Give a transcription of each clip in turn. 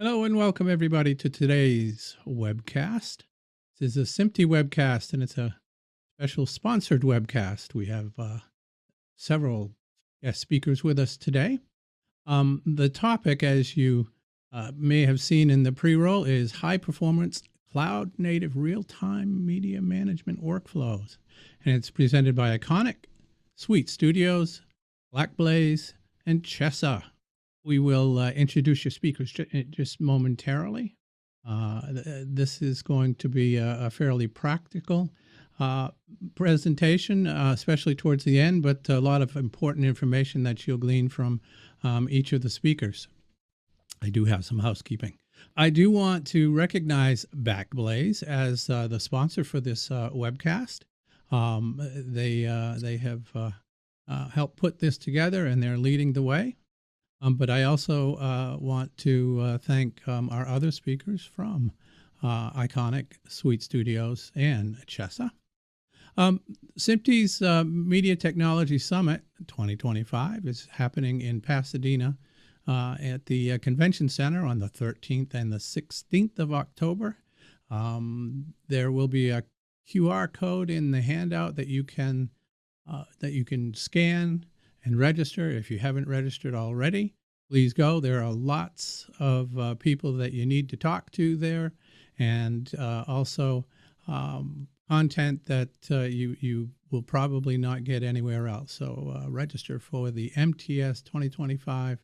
Hello and welcome everybody to today's webcast. This is a SMPTE webcast and it's a special sponsored webcast. We have several guest speakers with us today. The topic, as you may have seen in the pre-roll, is high performance cloud native real-time media management workflows. And it's presented by Iconik, Suite Studios, Backblaze, and Chesa. We will introduce your speakers just momentarily. This is going to be a fairly practical uh, presentation, especially towards the end, but a lot of important information that you'll glean from each of the speakers. I do have some housekeeping. I do want to recognize Backblaze as the sponsor for this webcast. They have helped put this together and they're leading the way. But I also want to thank our other speakers from Iconik, Suite Studios, and Chesa. SMPTE's Media Technology Summit 2025 is happening in Pasadena at the Convention Center on the 13th and the 16th of October. There will be a QR code in the handout that you can scan and register. If you haven't registered already, please go. There are lots of people that you need to talk to there, and also content that you will probably not get anywhere else. So register for the MTS 2025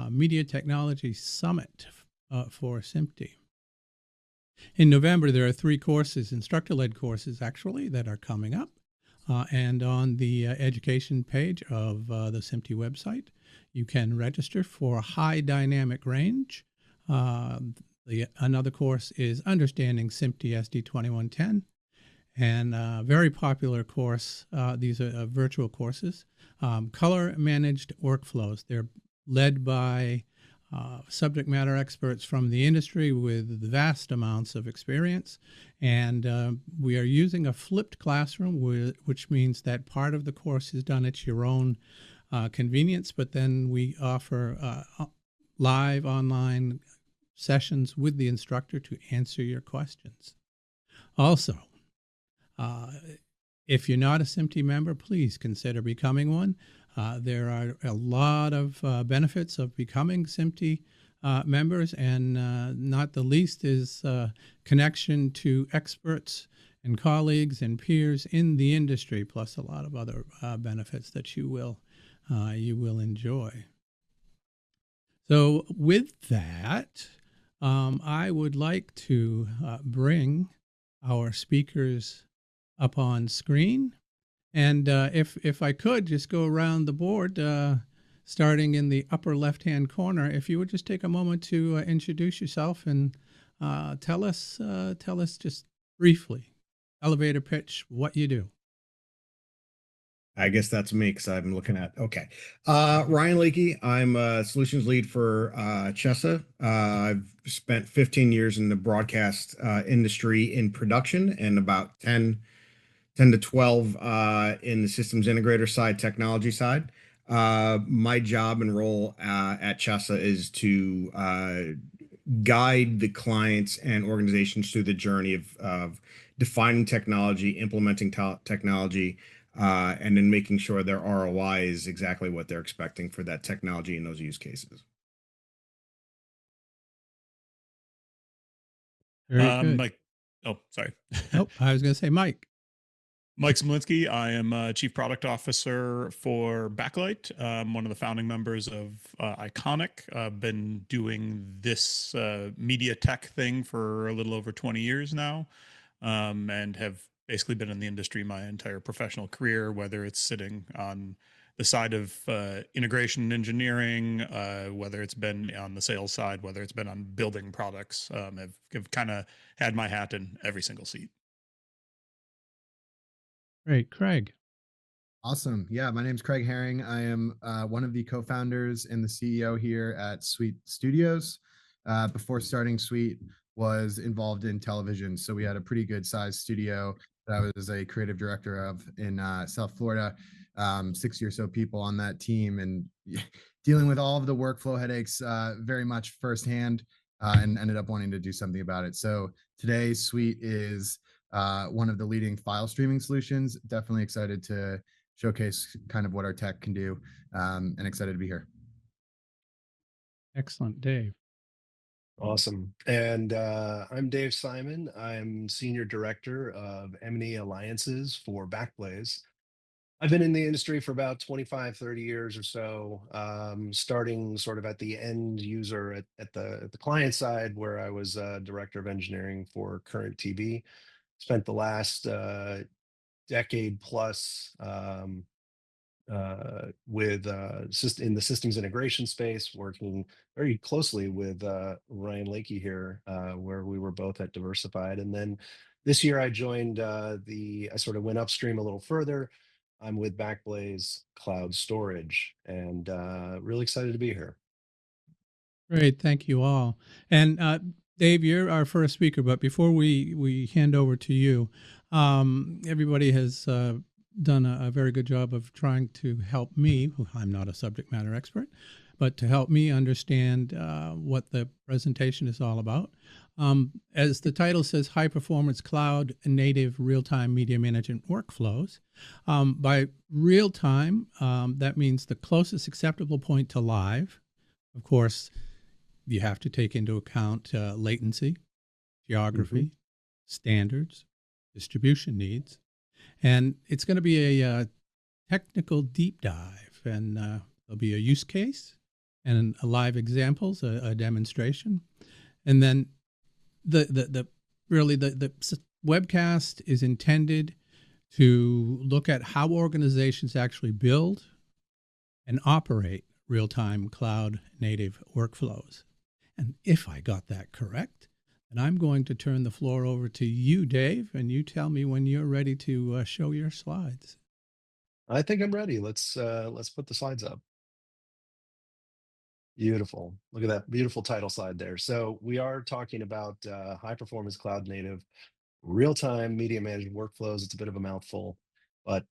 Media Technology Summit for SMPTE. In November, there are 3 courses, instructor-led courses actually, that are coming up. And on the education page of the SMPTE website, you can register for high dynamic range. Another course is Understanding SMPTE SD2110, and a very popular course. These are virtual courses, Color Managed Workflows. They're led by subject matter experts from the industry with vast amounts of experience. And we are using a flipped classroom, which means that part of the course is done at your own convenience, but then we offer live online sessions with the instructor to answer your questions. Also, if you're not a SMPTE member, please consider becoming one. There are a lot of benefits of becoming SMPTE members, and not the least is connection to experts and colleagues and peers in the industry, plus a lot of other benefits that you will enjoy. So with that, I would like to bring our speakers up on screen. And if I could just go around the board, starting in the upper left-hand corner, if you would just take a moment to introduce yourself and tell us just briefly, elevator pitch, what you do. I guess that's me because I'm looking at, okay. Ryan Leakey, I'm a solutions lead for Chesa. I've spent 15 years in the broadcast industry in production and about 10 to 12 in the systems integrator side, technology side. My job and role at Chesa is to guide the clients and organizations through the journey of defining technology, implementing technology, and then making sure their ROI is exactly what they're expecting for that technology in those use cases. Very good. Mike. Oh, sorry. Oh, I was going to say Mike. Mike Smolinski. I am Chief Product Officer for Backlight. I'm one of the founding members of Iconik. I've been doing this media tech thing for a little over 20 years now, and have basically been in the industry my entire professional career, whether it's sitting on the side of integration and engineering, whether it's been on the sales side, whether it's been on building products. I've kind of had my hat in every single seat. Great. Craig. Awesome. Yeah, my name's Craig Herring. I am one of the co-founders and the CEO here at Suite Studios. Before starting Suite, was involved in television, so we had a pretty good sized studio that I was a creative director of in South Florida. 60 or so people on that team, and dealing with all of the workflow headaches very much firsthand. and ended up wanting to do something about it. So today, Suite is one of the leading file streaming solutions. Definitely excited to showcase kind of what our tech can do, and excited to be here. Excellent, Dave. Awesome. And I'm Dave Simon. I'm Senior Director of M&E Alliances for Backblaze. I've been in the industry for about 25, 30 years or so, starting sort of at the end user at the client side, where I was Director of Engineering for Current TV. Spent the last decade plus with in the systems integration space, working very closely with Ryan Lakey here, where we were both at Diversified. And then this year I joined I sort of went upstream a little further. I'm with Backblaze Cloud Storage, and really excited to be here. Great, thank you all. And Dave, you're our first speaker, but before we hand over to you, everybody has done a very good job of trying to help me. I'm not a subject matter expert, but to help me understand what the presentation is all about. As the title says, high performance cloud native real time media management workflows. By real time, that means the closest acceptable point to live. Of course, you have to take into account latency, geography, standards, distribution needs. And it's going to be a technical deep dive. And there'll be a use case and a live examples, a demonstration. And then the webcast is intended to look at how organizations actually build and operate real-time cloud native workflows. And if I got that correct, then I'm going to turn the floor over to you, Dave, and you tell me when you're ready to show your slides. I think I'm ready. Let's put the slides up. Beautiful. Look at that beautiful title slide there. So we are talking about high performance cloud native real-time media management workflows. It's a bit of a mouthful, but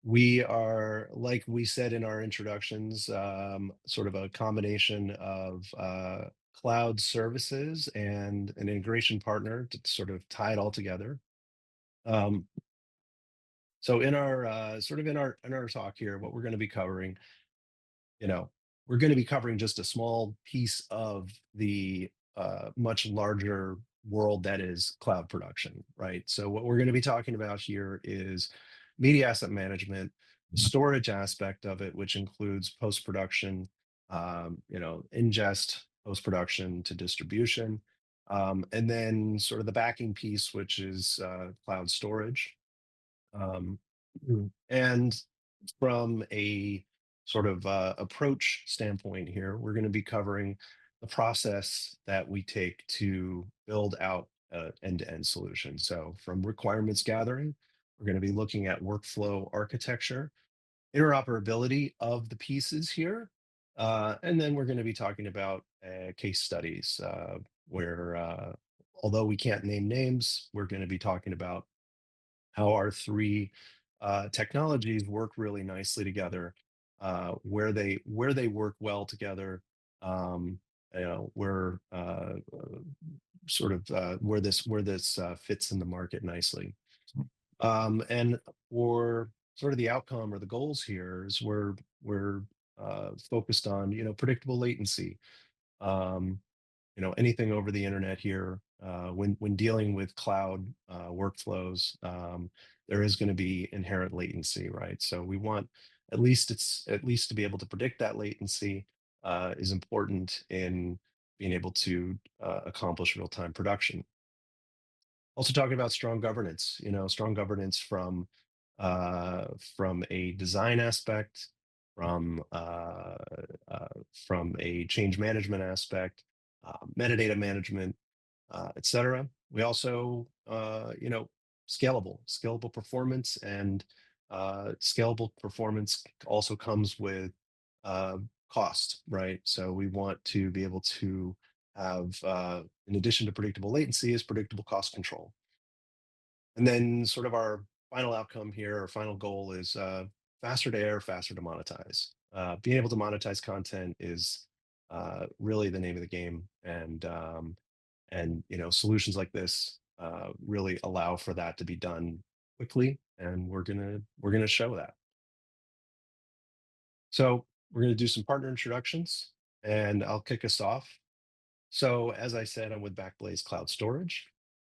we are, like we said in our introductions, sort of a combination of cloud services and an integration partner to sort of tie it all together. So in our in our talk here, what we're going to be covering, you know, we're going to be covering just a small piece of the much larger world that is cloud production, right? So what we're going to be talking about here is media asset management, the storage aspect of it, which includes post-production, ingest, post-production to distribution, and then sort of the backing piece, which is cloud storage. Um, and from a sort of approach standpoint here, we're going to be covering the process that we take to build out an end-to-end solution. So from requirements gathering, we're going to be looking at workflow architecture, interoperability of the pieces here, and then we're going to be talking about case studies where, although we can't name names, we're going to be talking about how our three technologies work really nicely together, where they work well together, where where this fits in the market nicely. And for sort of the outcome or the goals here is we're focused on predictable latency. Um, anything over the internet here, when dealing with cloud workflows, there is going to be inherent latency, right? So we want at least to be able to predict that latency is important in being able to accomplish real-time production. Also talking about strong governance, strong governance from a design aspect, from a change management aspect, metadata management, etc. We also, scalable performance, and scalable performance also comes with cost, right? So we want to be able to have, in addition to predictable latency, is predictable cost control. And then sort of our final outcome here, our final goal is faster to air, faster to monetize. Being able to monetize content is really the name of the game. And solutions like this really allow for that to be done quickly, and we're gonna show that. So we're gonna do some partner introductions, and I'll kick us off. So as I said, I'm with Backblaze Cloud Storage.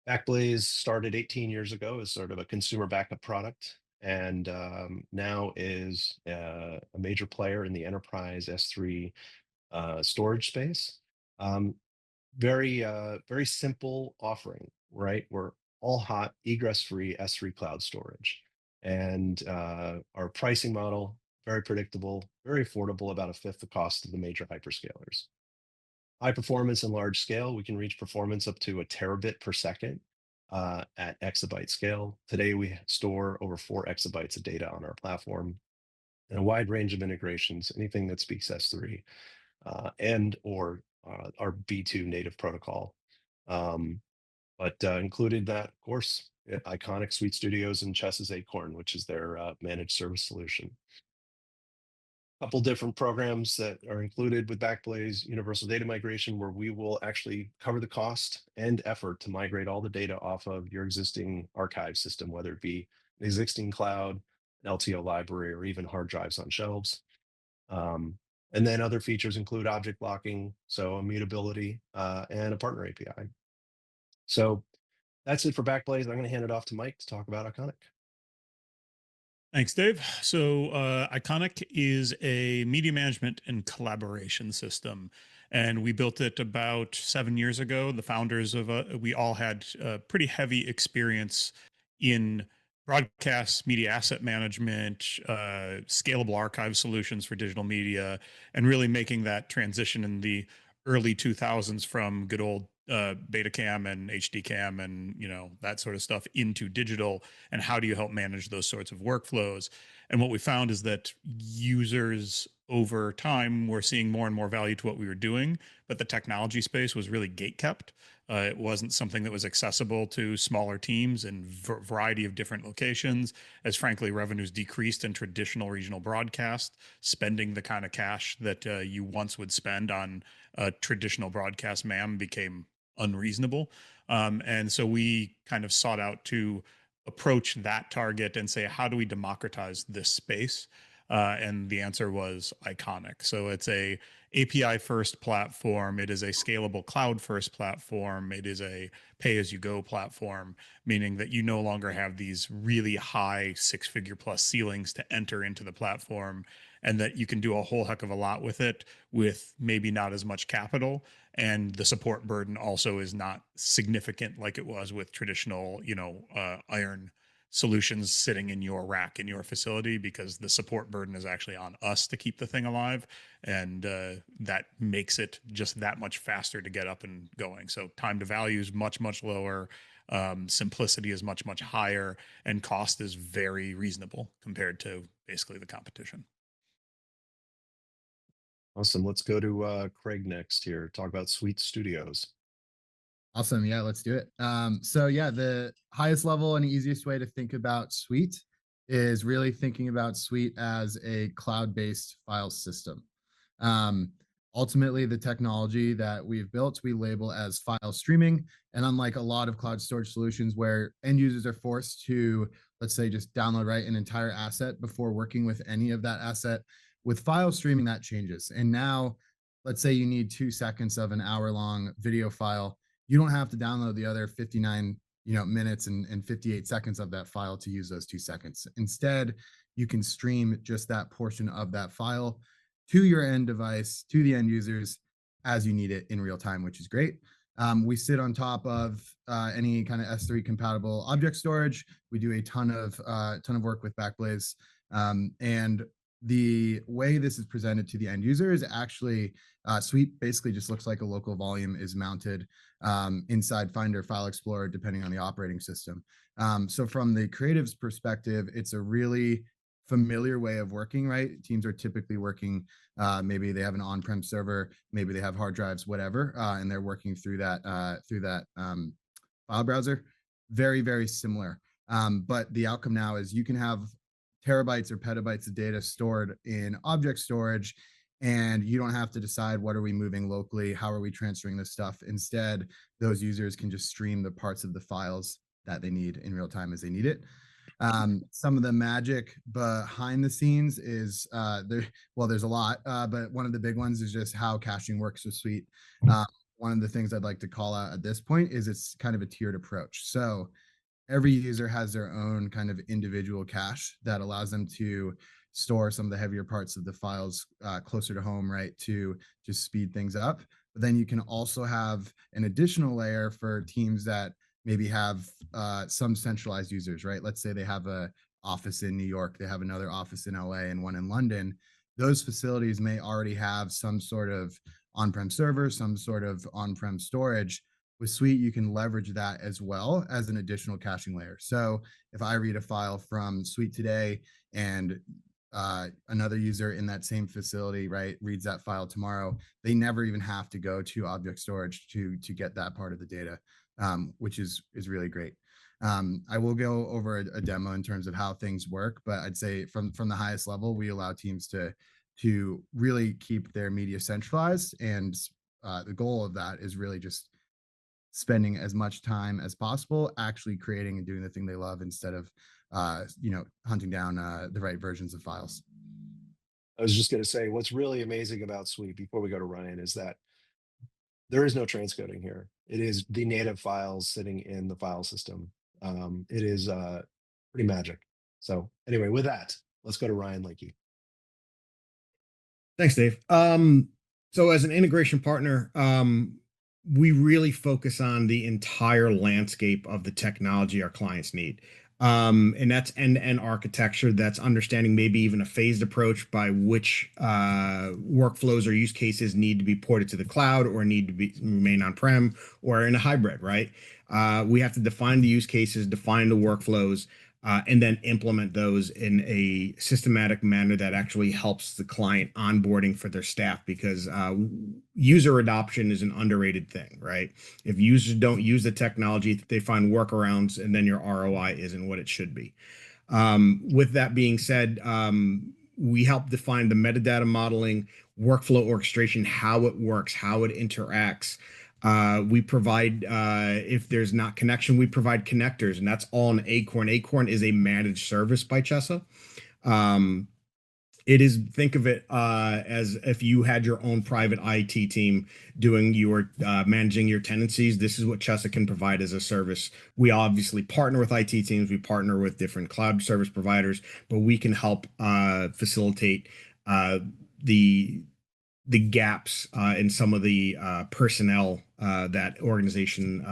Backblaze started 18 years ago as sort of a consumer backup product, and now is a major player in the enterprise S3 storage space. Um, very simple offering, right? We're all hot, egress-free S3 cloud storage. And our pricing model, very predictable, very affordable, about a fifth the cost of the major hyperscalers. High performance and large scale, we can reach performance up to a terabit per second at exabyte scale. Today, we store over 4 exabytes of data on our platform and a wide range of integrations, anything that speaks S3 and or our B2 native protocol. But included that, of course, Iconik Suite Studios and Chesa's Acorn, which is their managed service solution. Couple different programs that are included with Backblaze Universal Data Migration, where we will actually cover the cost and effort to migrate all the data off of your existing archive system, whether it be an existing cloud, an LTO library, or even hard drives on shelves. And then other features include object blocking, so immutability, and a partner API. So that's it for Backblaze. I'm going to hand it off to Mike to talk about Iconic. Thanks, Dave. So, Iconik is a media management and collaboration system, and we built it about 7 years ago. The founders of we all had pretty heavy experience in broadcast media asset management, scalable archive solutions for digital media, and really making that transition in the early 2000s from good old Betacam and HDCam and that sort of stuff into digital, and how do you help manage those sorts of workflows. And what we found is that users over time were seeing more and more value to what we were doing, but the technology space was really gate kept. It wasn't something that was accessible to smaller teams in variety of different locations, as frankly revenues decreased in traditional regional broadcast, spending the kind of cash that you once would spend on traditional broadcast MAM became unreasonable. And so we kind of sought out to approach that target and say, how do we democratize this space? And the answer was Iconik. So it's a API first platform. It is a scalable cloud first platform. It is a pay as you go platform, meaning that you no longer have these really high 6-figure plus ceilings to enter into the platform, and that you can do a whole heck of a lot with it with maybe not as much capital. And the support burden also is not significant like it was with traditional, iron solutions sitting in your rack in your facility, because the support burden is actually on us to keep the thing alive. And that makes it just that much faster to get up and going. So time to value is much, much lower. Simplicity is much, much higher, and cost is very reasonable compared to basically the competition. Awesome. Let's go to Craig next here. Talk about Suite Studios. Awesome. Yeah, let's do it. So yeah, the highest level and easiest way to think about Suite is really thinking about Suite as a cloud-based file system. Ultimately, the technology that we've built, we label as file streaming. And unlike a lot of cloud storage solutions where end users are forced to, let's say, just download, right, an entire asset before working with any of that asset, with file streaming, that changes. And now, let's say you need 2 seconds of an hour-long video file. You don't have to download the other 59 minutes and 58 seconds of that file to use those 2 seconds. Instead, you can stream just that portion of that file to your end device, to the end users as you need it in real time, which is great. We sit on top of any kind of S3 compatible object storage. We do a ton of work with Backblaze, and the way this is presented to the end user is actually Suite basically just looks like a local volume is mounted inside Finder, File Explorer, depending on the operating system. So from the creative's perspective, it's a really familiar way of working, right? Teams are typically working, maybe they have an on-prem server, maybe they have hard drives, whatever, and they're working through that file browser. Very, very similar. But the outcome now is you can have terabytes or petabytes of data stored in object storage and you don't have to decide what are we moving locally, how are we transferring this stuff. Instead, those users can just stream the parts of the files that they need in real time as they need it. Some of the magic behind the scenes is there's a lot, but one of the big ones is just how caching works with Suite. One of the things I'd like to call out at this point is it's kind of a tiered approach. So every user has their own kind of individual cache that allows them to store some of the heavier parts of the files closer to home, right, to just speed things up. But then you can also have an additional layer for teams that maybe have some centralized users, right? Let's say they have a office in New York, they have another office in LA and one in London. Those facilities may already have some sort of on-prem server, some sort of on-prem storage. With Suite, you can leverage that as well as an additional caching layer. So if I read a file from Suite today and another user in that same facility, right, reads that file tomorrow, they never even have to go to object storage to get that part of the data, which is really great. I will go over a demo in terms of how things work, but I'd say from the highest level, we allow teams to really keep their media centralized, and the goal of that is really just spending as much time as possible actually creating and doing the thing they love instead of hunting down the right versions of files. I was just going to say, what's really amazing about Suite before we go to Ryan is that there is no transcoding here. It is the native files sitting in the file system. It is pretty magic. So anyway, with that, let's go to Ryan Lakey. Thanks, Dave. So as an integration partner, we really focus on the entire landscape of the technology our clients need. And that's end-to-end architecture. That's understanding maybe even a phased approach by which workflows or use cases need to be ported to the cloud or need to remain on-prem or in a hybrid, right? We have to define the use cases, define the workflows, and then implement those in a systematic manner that actually helps the client onboarding for their staff, because user adoption is an underrated thing, right? If users don't use the technology, they find workarounds, and then your ROI isn't what it should be. With that being said, we help define the metadata modeling, workflow orchestration, how it works, how it interacts. We provide, if there's not connection, we provide connectors, and that's all in Acorn. Acorn is a managed service by Chesa. It is, think of it as if you had your own private IT team doing your managing your tenancies. This is what Chesa can provide as a service. We obviously partner with IT teams. We partner with different cloud service providers, but we can help facilitate the gaps in some of the personnel that organizations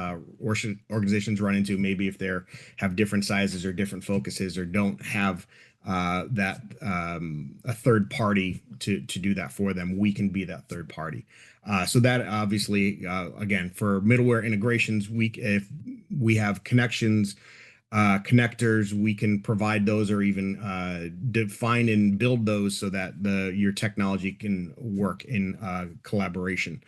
run into, maybe if they have different sizes or different focuses or don't have that a third party to do that for them. We can be that third party. So that obviously, again, for middleware integrations, if we have connections, connectors, we can provide those, or even define and build those so that your technology can work in collaboration.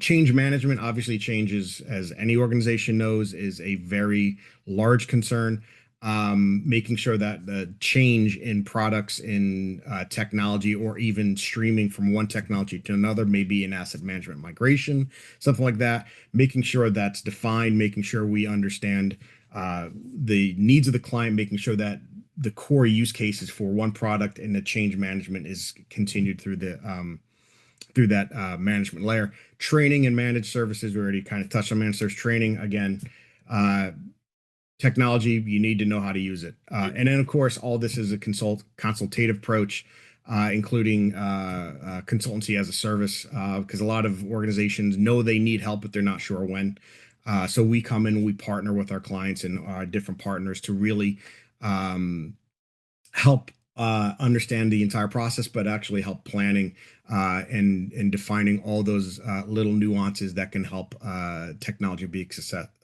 Change management, obviously, changes, as any organization knows, is a very large concern. Making sure that the change in products, in technology, or even streaming from one technology to another, maybe an asset management migration, something like that, making sure that's defined, making sure we understand the needs of the client, making sure that the core use cases for one product and the change management is continued through that management layer. Training and managed services, we already kind of touched on managed service training. Again, technology, you need to know how to use it. And then, of course, all this is a consultative approach, including consultancy as a service, because a lot of organizations know they need help, but they're not sure when. So we come in, we partner with our clients and our different partners to really help understand the entire process, but actually help planning and defining all those little nuances that can help technology be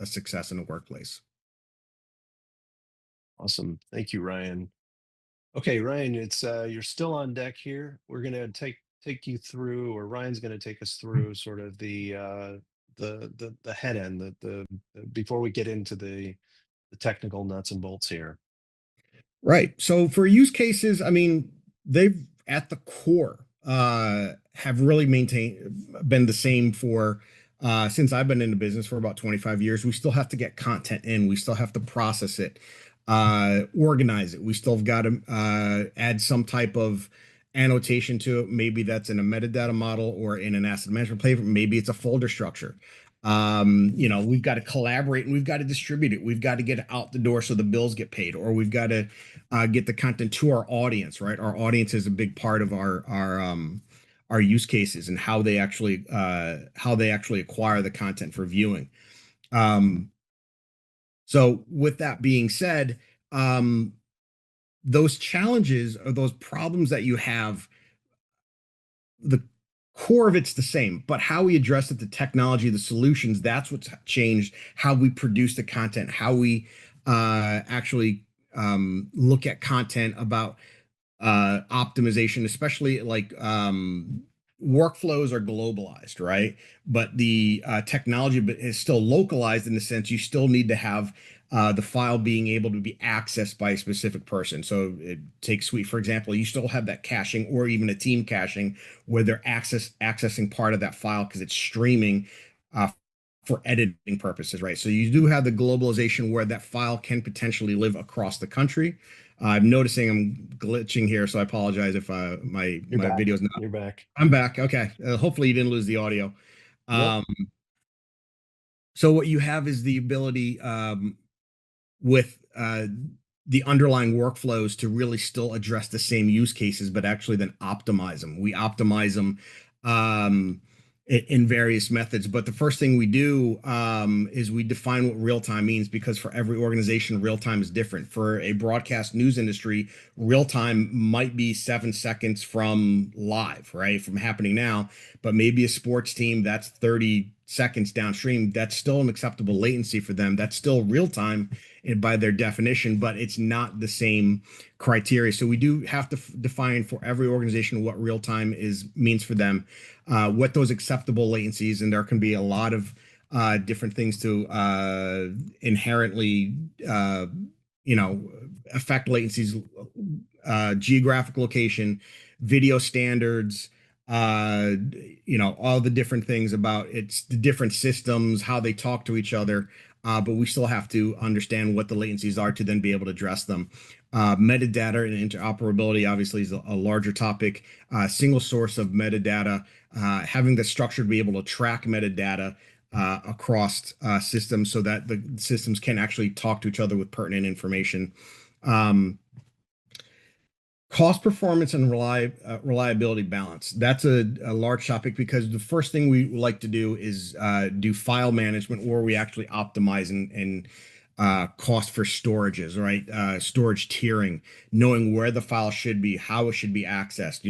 a success in the workplace. Awesome. Thank you, Ryan. Okay, Ryan, it's you're still on deck here. We're gonna take you through, or Ryan's gonna take us through sort of the head end, before we get into the technical nuts and bolts here. Right. So for use cases, I mean, they've at the core, have really been the same for since I've been in the business for about 25 years. We still have to get content in. We still have to process it, organize it. We still have got to add some type of annotation to it. Maybe that's in a metadata model or in an asset management play. Maybe it's a folder structure. We've got to collaborate and we've got to distribute it. We've got to get it out the door so the bills get paid, or we've got to get the content to our audience, right? Our audience is a big part of our use cases and how they actually acquire the content for viewing. So with that being said, those challenges or those problems that you have, the core of it's the same, but how we address it, the technology, the solutions, that's what's changed. How we produce the content, how we actually look at content about optimization, especially like workflows are globalized, right? But the technology is still localized in the sense you still need to have the file being able to be accessed by a specific person. So take Suite, for example, you still have that caching or even a team caching where they're accessing part of that file because it's streaming for editing purposes, right? So you do have the globalization where that file can potentially live across the country. I'm noticing I'm glitching here, so I apologize if my video is not. You're back. I'm back. Okay. Hopefully you didn't lose the audio. Nope. So what you have is the ability with the underlying workflows to really still address the same use cases, but actually then optimize them. We optimize them in various methods. But the first thing we do is we define what real time means, because for every organization, real time is different. For a broadcast news industry, real time might be 7 seconds from live, right? From happening now, but maybe a sports team that's 30 seconds downstream, that's still an acceptable latency for them. That's still real time by their definition, but it's not the same criteria. So we do have to define for every organization what real time means for them, what those acceptable latencies, and there can be a lot of different things to inherently affect latencies, geographic location, video standards, all the different things about it's the different systems, how they talk to each other. But we still have to understand what the latencies are to then be able to address them. Metadata and interoperability obviously is a larger topic. Single source of metadata, having the structure to be able to track metadata across systems so that the systems can actually talk to each other with pertinent information. Cost, performance, and reliability balance. That's a large topic, because the first thing we like to do is do file management, where we actually optimize and cost for storages, right? Storage tiering, knowing where the file should be, how it should be accessed.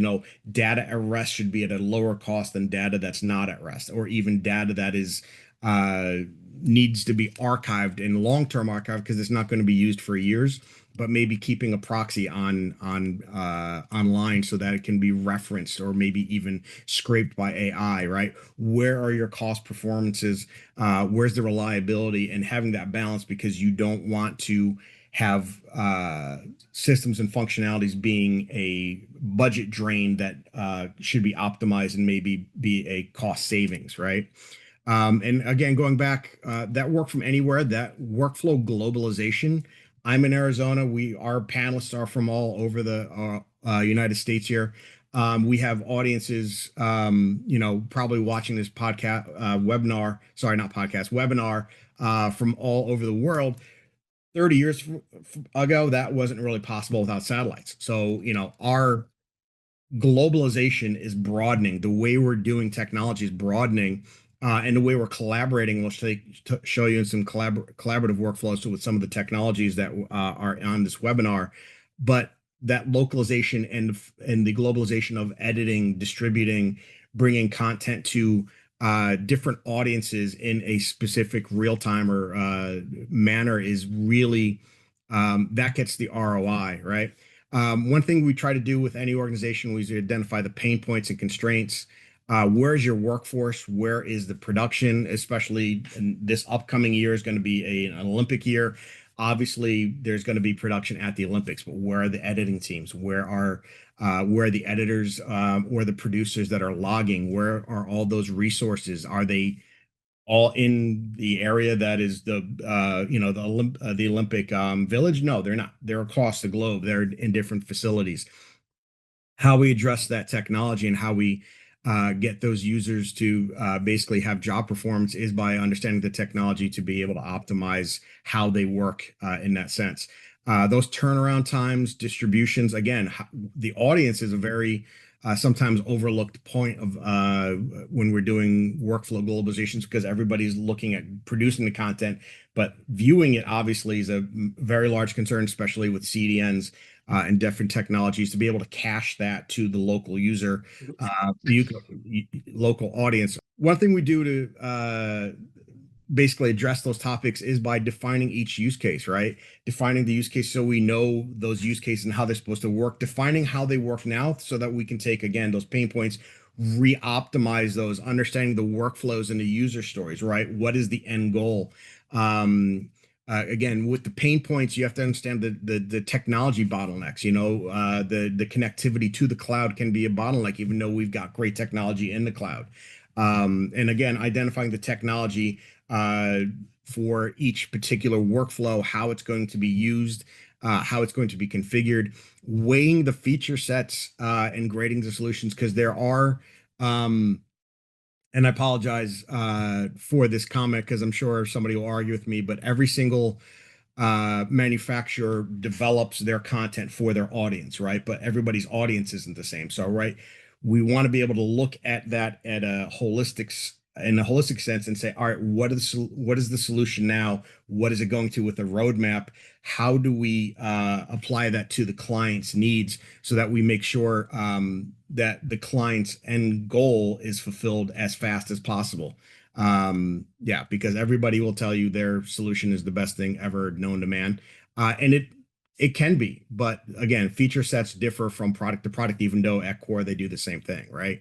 Data at rest should be at a lower cost than data that's not at rest, or even data that is needs to be archived in long-term archive because it's not going to be used for years, but maybe keeping a proxy online so that it can be referenced or maybe even scraped by AI, right? Where are your cost performances? Where's the reliability? And having that balance, because you don't want to have systems and functionalities being a budget drain that should be optimized and maybe be a cost savings, right? And again, going back, that work from anywhere, that workflow globalization. I'm in Arizona. Our panelists are from all over the United States here. We have audiences, probably watching this webinar from all over the world. 30 years ago, that wasn't really possible without satellites. So, our globalization is broadening. The way we're doing technology is broadening, and the way we're collaborating. We'll show you some collaborative workflows with some of the technologies that are on this webinar. But that localization and the globalization of editing, distributing, bringing content to different audiences in a specific real-time or manner is really that gets the ROI, right? One thing we try to do with any organization is identify the pain points and constraints. Where's your workforce? Where is the production? Especially in this upcoming year is going to be an Olympic year. Obviously, there's going to be production at the Olympics, but where are the editing teams? Where are the editors or the producers that are logging? Where are all those resources? Are they all in the area that is the Olympic village? No, they're not. They're across the globe. They're in different facilities. How we address that technology and how we get those users to basically have job performance is by understanding the technology to be able to optimize how they work in that sense. Those turnaround times, distributions, again, the audience is a very sometimes overlooked point of when we're doing workflow globalizations, because everybody's looking at producing the content, but viewing it obviously is a very large concern, especially with CDNs and different technologies, to be able to cache that to the local user, local audience. One thing we do to basically address those topics is by defining each use case, right? Defining the use case so we know those use cases and how they're supposed to work, defining how they work now so that we can take, again, those pain points, re-optimize those, understanding the workflows and the user stories, right? What is the end goal? Again, with the pain points, you have to understand the technology bottlenecks. The connectivity to the cloud can be a bottleneck, even though we've got great technology in the cloud. And again, identifying the technology for each particular workflow, how it's going to be used, how it's going to be configured, weighing the feature sets and grading the solutions, because there are, and I apologize for this comment because I'm sure somebody will argue with me, but every single manufacturer develops their content for their audience, right? But everybody's audience isn't the same. So, right, we want to be able to look at that in a holistic sense and say, all right, what is the solution now? What is it going to with a roadmap? How do we apply that to the client's needs so that we make sure that the client's end goal is fulfilled as fast as possible? Yeah, because everybody will tell you their solution is the best thing ever known to man. And it can be, but again, feature sets differ from product to product, even though at core they do the same thing, right?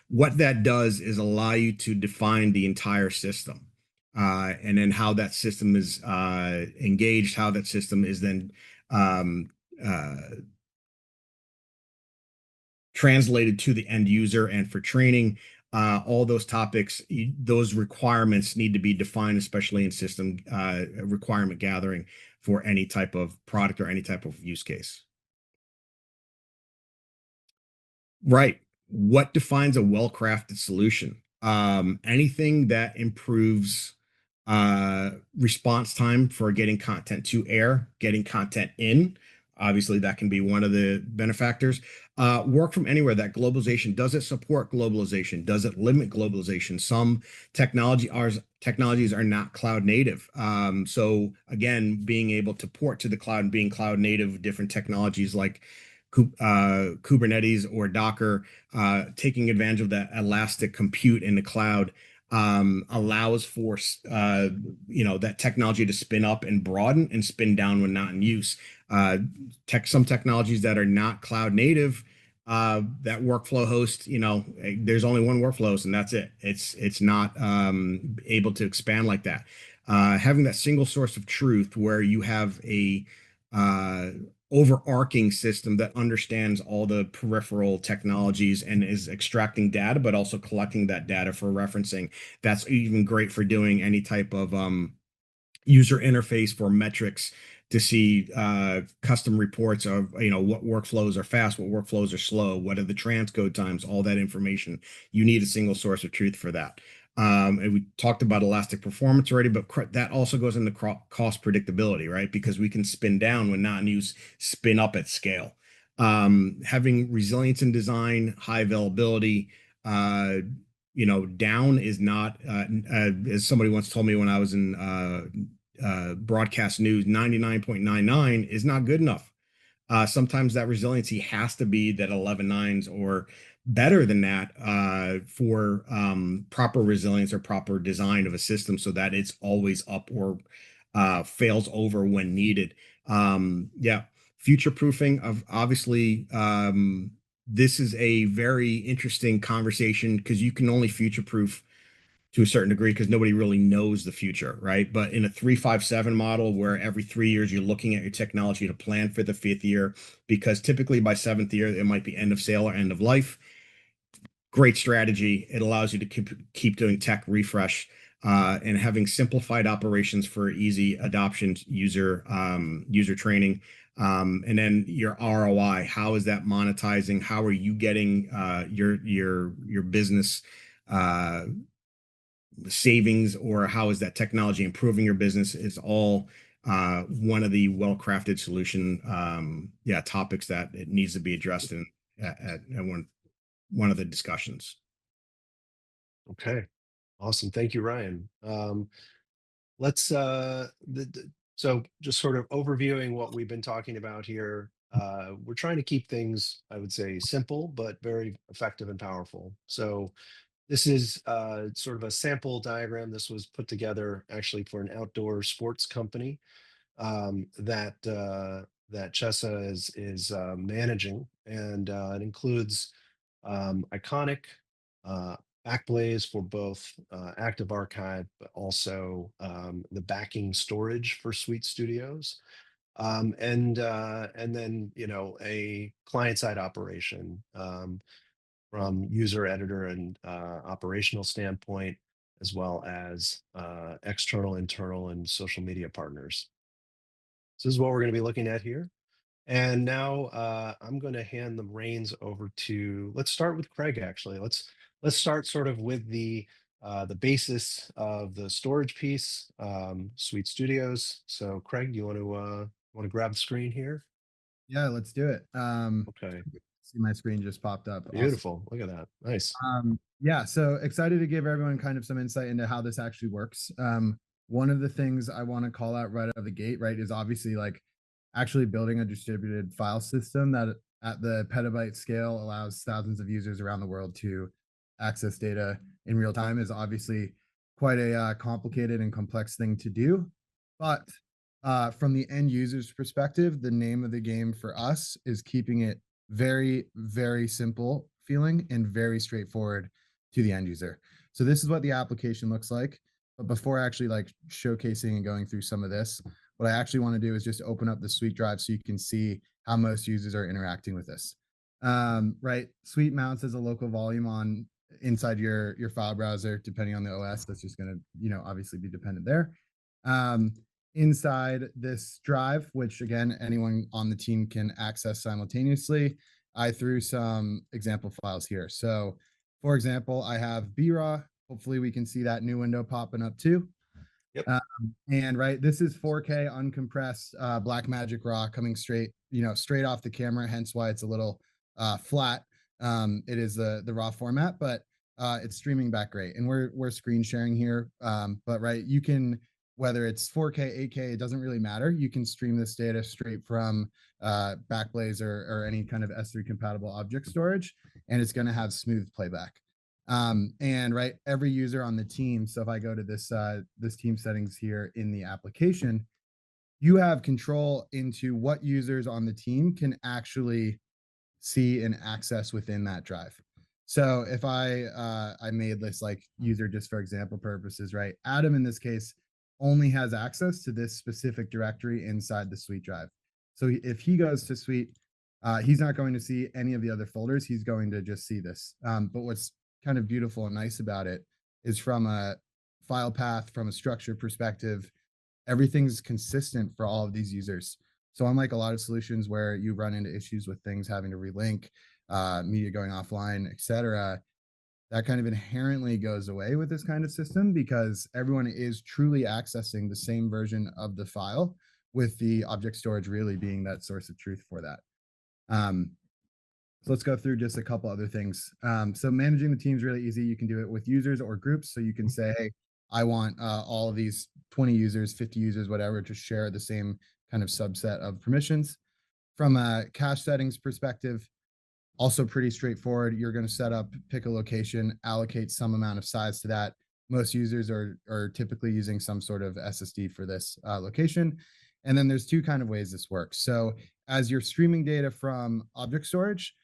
What that does is allow you to define the entire system, and then how that system is engaged, how that system is then translated to the end user, and for training. All those topics, those requirements need to be defined, especially in system requirement gathering for any type of product or any type of use case. Right. What defines a well-crafted solution? Anything that improves response time for getting content to air, getting content in. Obviously, that can be one of the benefactors. Work from anywhere, that globalization. Does it support globalization? Does it limit globalization? Some technologies are not cloud native. So again, being able to port to the cloud and being cloud native, different technologies like Kubernetes or Docker, taking advantage of that elastic compute in the cloud, allows for that technology to spin up and broaden and spin down when not in use. Some technologies that are not cloud native, that workflow host, there's only one workflow host and that's it. It's not able to expand like that. Having that single source of truth where you have a overarching system that understands all the peripheral technologies and is extracting data, but also collecting that data for referencing. That's even great for doing any type of user interface for metrics to see custom reports of what workflows are fast, what workflows are slow, what are the transcode times, all that information. You need a single source of truth for that. And we talked about elastic performance already, but that also goes into cost predictability, right? Because we can spin down when not in use, spin up at scale. Having resilience in design, high availability, down is not, as somebody once told me when I was in broadcast news, 99.99 is not good enough. Sometimes that resiliency has to be that 11 nines or better than that for proper resilience or proper design of a system so that it's always up or fails over when needed. Yeah, future proofing of obviously this is a very interesting conversation because you can only future proof to a certain degree because nobody really knows the future, right? But in a 3-5-7 model where every 3 years you're looking at your technology to plan for the 5th year, because typically by 7th year it might be end of sale or end of life. Great strategy. It allows you to keep doing tech refresh and having simplified operations for easy adoption, user training, and then your ROI. How is that monetizing? How are you getting your business savings, or how is that technology improving your business? Is all one of the well-crafted solution topics that it needs to be addressed in at one of the discussions. Okay, awesome. Thank you, Ryan. Let's so just sort of overviewing what we've been talking about here. We're trying to keep things, I would say, simple but very effective and powerful. So this is sort of a sample diagram. This was put together actually for an outdoor sports company that Chesa is managing, and it includes Iconik, Backblaze for both active archive, but also the backing storage for Suite Studios, and then a client side operation from user editor and operational standpoint, as well as external, internal, and social media partners. So this is what we're going to be looking at here. And now I'm going to hand the reins over to, let's start with Craig, actually. Let's start sort of with the basis of the storage piece, Suite Studios. So Craig, do you want to grab the screen here? Yeah, let's do it. Okay, See, my screen just popped up. Awesome. beautiful. Look at that. Nice. Yeah, so excited to give everyone kind of some insight into how this actually works. One of the things I want to call out right out of the gate, right, is obviously like actually building a distributed file system that at the petabyte scale allows thousands of users around the world to access data in real time is obviously quite a complicated and complex thing to do. But from the end user's perspective, the name of the game for us is keeping it very, very simple feeling and very straightforward to the end user. So this is what the application looks like. But before actually like showcasing and going through some of this, what I actually want to do is just open up the Suite drive so you can see how most users are interacting with this. Right, Suite mounts as a local volume on inside your file browser, depending on the OS. That's just going to obviously be dependent there. Inside this drive, which again anyone on the team can access simultaneously, I threw some example files here. So, for example, I have BRAW. Hopefully, we can see that new window popping up too. Yep. And right, this is 4K uncompressed Blackmagic RAW coming straight off the camera. Hence why it's a little flat. It is the RAW format, but it's streaming back great. And we're screen sharing here. But right, you can, whether it's 4K, 8K, it doesn't really matter. You can stream this data straight from Backblaze or any kind of S3 compatible object storage, and it's going to have smooth playback. And right, every user on the team. So if I go to this team settings here in the application, you have control into what users on the team can actually see and access within that drive. So if I made this like user just for example purposes, right? Adam in this case only has access to this specific directory inside the Suite drive. So if he goes to Suite, he's not going to see any of the other folders. He's going to just see this. But what's kind of beautiful and nice about it is from a file path, from a structure perspective, everything's consistent for all of these users. So unlike a lot of solutions where you run into issues with things having to relink, media going offline, etc., that kind of inherently goes away with this kind of system because everyone is truly accessing the same version of the file, with the object storage really being that source of truth for that. So let's go through just a couple other things. So managing the team is really easy. You can do it with users or groups. So you can say, hey, I want all of these 20 users, 50 users, whatever, to share the same kind of subset of permissions. From a cache settings perspective, also pretty straightforward. You're going to set up, pick a location, allocate some amount of size to that. Most users are typically using some sort of SSD for this location. And then there's two kind of ways this works. So as you're streaming data from object storage,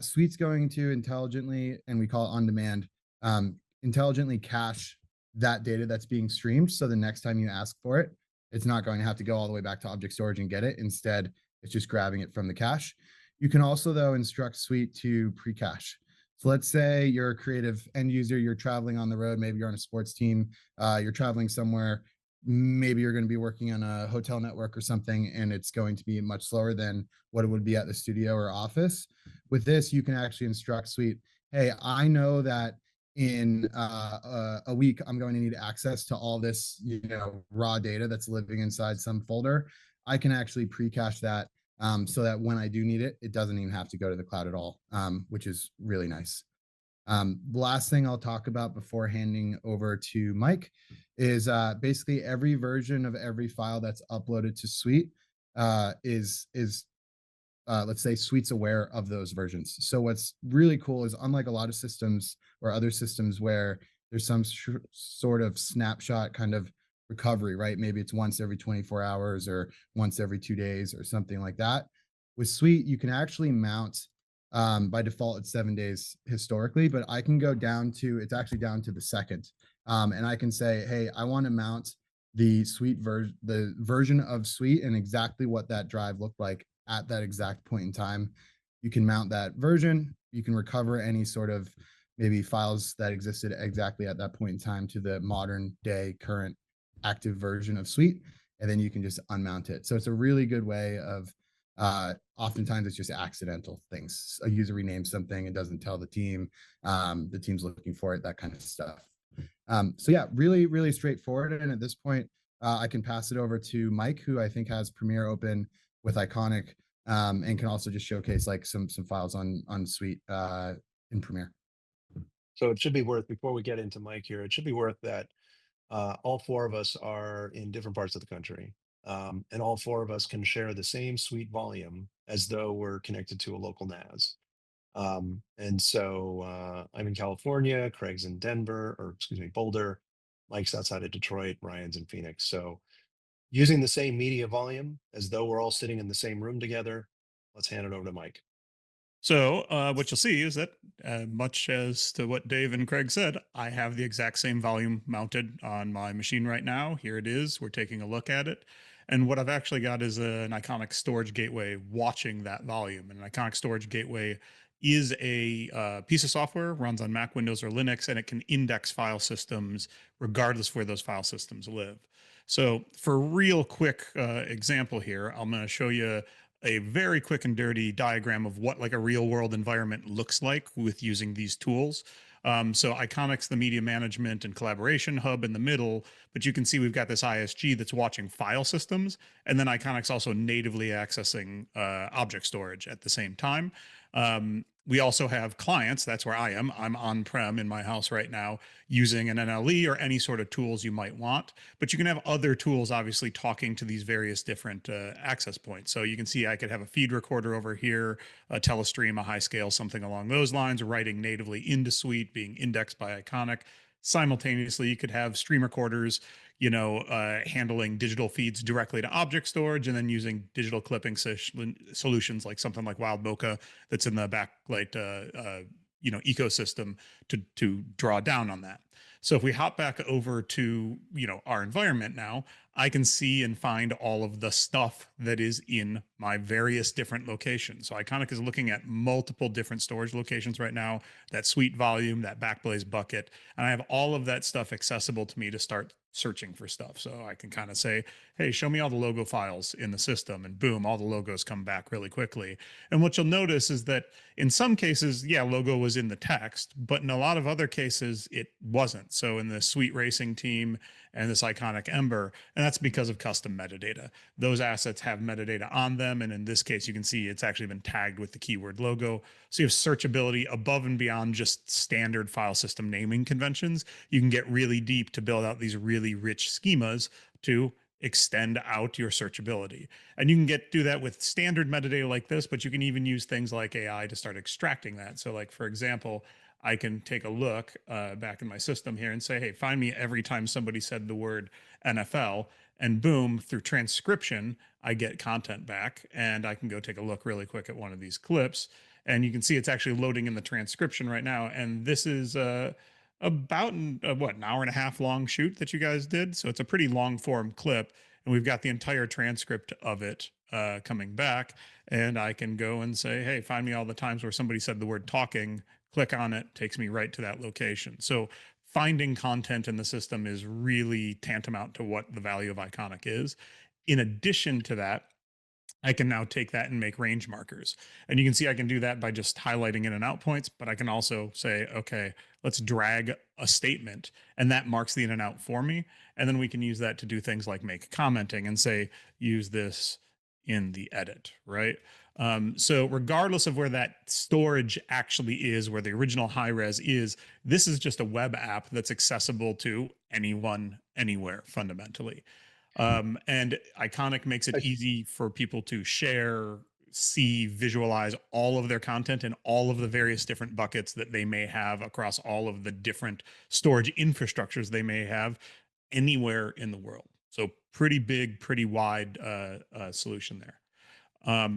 Suite's going to intelligently, and we call it on demand, intelligently cache that data that's being streamed. So the next time you ask for it, it's not going to have to go all the way back to object storage and get it. Instead, it's just grabbing it from the cache. You can also, though, instruct Suite to pre-cache. So let's say you're a creative end user, you're traveling on the road, maybe you're on a sports team, you're traveling somewhere, maybe you're going to be working on a hotel network or something, and it's going to be much slower than what it would be at the studio or office. With this, you can actually instruct Suite, hey, I know that in a week, I'm going to need access to all this, raw data that's living inside some folder. I can actually pre-cache that so that when I do need it, it doesn't even have to go to the cloud at all, which is really nice. The last thing I'll talk about before handing over to Mike is basically every version of every file that's uploaded to Suite is let's say Suite's aware of those versions. So what's really cool is, unlike a lot of systems or other systems where there's some sort of snapshot kind of recovery, right? Maybe it's once every 24 hours or once every 2 days or something like that. With Suite, you can actually mount, by default, it's 7 days historically, but I can go down to, it's actually down to the second. And I can say, hey, I want to mount the the version of Suite and exactly what that drive looked like at that exact point in time. You can mount that version. You can recover any sort of maybe files that existed exactly at that point in time to the modern day current active version of Suite, and then you can just unmount it. So it's a really good way of, oftentimes it's just accidental things. A user renames something and doesn't tell the team's looking for it, that kind of stuff. So yeah, really, really straightforward. And at this point, I can pass it over to Mike, who I think has Premiere open with Iconik, and can also just showcase like some files on Suite in Premiere. So it should be worth, before we get into Mike here, it should be worth that all four of us are in different parts of the country. And all four of us can share the same Suite volume as though we're connected to a local NAS. And so I'm in California, Craig's in Denver, or excuse me, Boulder, Mike's outside of Detroit, Ryan's in Phoenix. So using the same media volume as though we're all sitting in the same room together, let's hand it over to Mike. So what you'll see is that, much as to what Dave and Craig said, I have the exact same volume mounted on my machine right now. Here it is. We're taking a look at it. And what I've actually got is an Iconik storage gateway watching that volume. And an Iconik storage gateway is a piece of software, runs on Mac, Windows, or Linux, and it can index file systems regardless where those file systems live. So for a real quick example here, I'm going to show you a very quick and dirty diagram of what like a real world environment looks like with using these tools. So Iconik's the media management and collaboration hub in the middle, but you can see we've got this ISG that's watching file systems, and then Iconik's also natively accessing object storage at the same time. We also have clients. That's where I am. I'm on-prem in my house right now using an NLE or any sort of tools you might want. But you can have other tools, obviously, talking to these various different access points. So you can see I could have a feed recorder over here, a telestream, a high scale, something along those lines, writing natively into Suite, being indexed by Iconik. Simultaneously, you could have stream recorders, handling digital feeds directly to object storage, and then using digital clipping solutions like something like Wild Mocha that's in the Backlight, ecosystem to draw down on that. So if we hop back over to our environment now, I can see and find all of the stuff that is in my various different locations. So Iconik is looking at multiple different storage locations right now, that Suite volume, that Backblaze bucket, and I have all of that stuff accessible to me to start searching for stuff. So I can kind of say, hey, show me all the logo files in the system, and boom, all the logos come back really quickly. And what you'll notice is that in some cases, yeah, logo was in the text, but in a lot of other cases, it wasn't. So in the Suite Racing team and this Iconik Ember, and that's because of custom metadata. Those assets have metadata on them, and in this case, you can see it's actually been tagged with the keyword logo. So you have searchability above and beyond just standard file system naming conventions. You can get really deep to build out these really rich schemas to extend out your searchability. And you can do that with standard metadata like this, but you can even use things like AI to start extracting that. So like, for example, I can take a look back in my system here and say, hey, find me every time somebody said the word NFL, and boom, through transcription, I get content back, and I can go take a look really quick at one of these clips. And you can see it's actually loading in the transcription right now. And this is about an hour and a half long shoot that you guys did. So it's a pretty long form clip, and we've got the entire transcript of it coming back. And I can go and say, hey, find me all the times where somebody said the word talking, click on it, takes me right to that location. So finding content in the system is really tantamount to what the value of Iconic is. In addition to that, I can now take that and make range markers. And you can see I can do that by just highlighting in and out points, but I can also say, okay, let's drag a statement and that marks the in and out for me. And then we can use that to do things like make commenting and say, use this in the edit, right? So regardless of where that storage actually is, where the original high res is, this is just a web app that's accessible to anyone, anywhere, fundamentally. And Iconic makes it easy for people to share, see, visualize all of their content in all of the various different buckets that they may have across all of the different storage infrastructures they may have anywhere in the world. So pretty big, pretty wide solution there.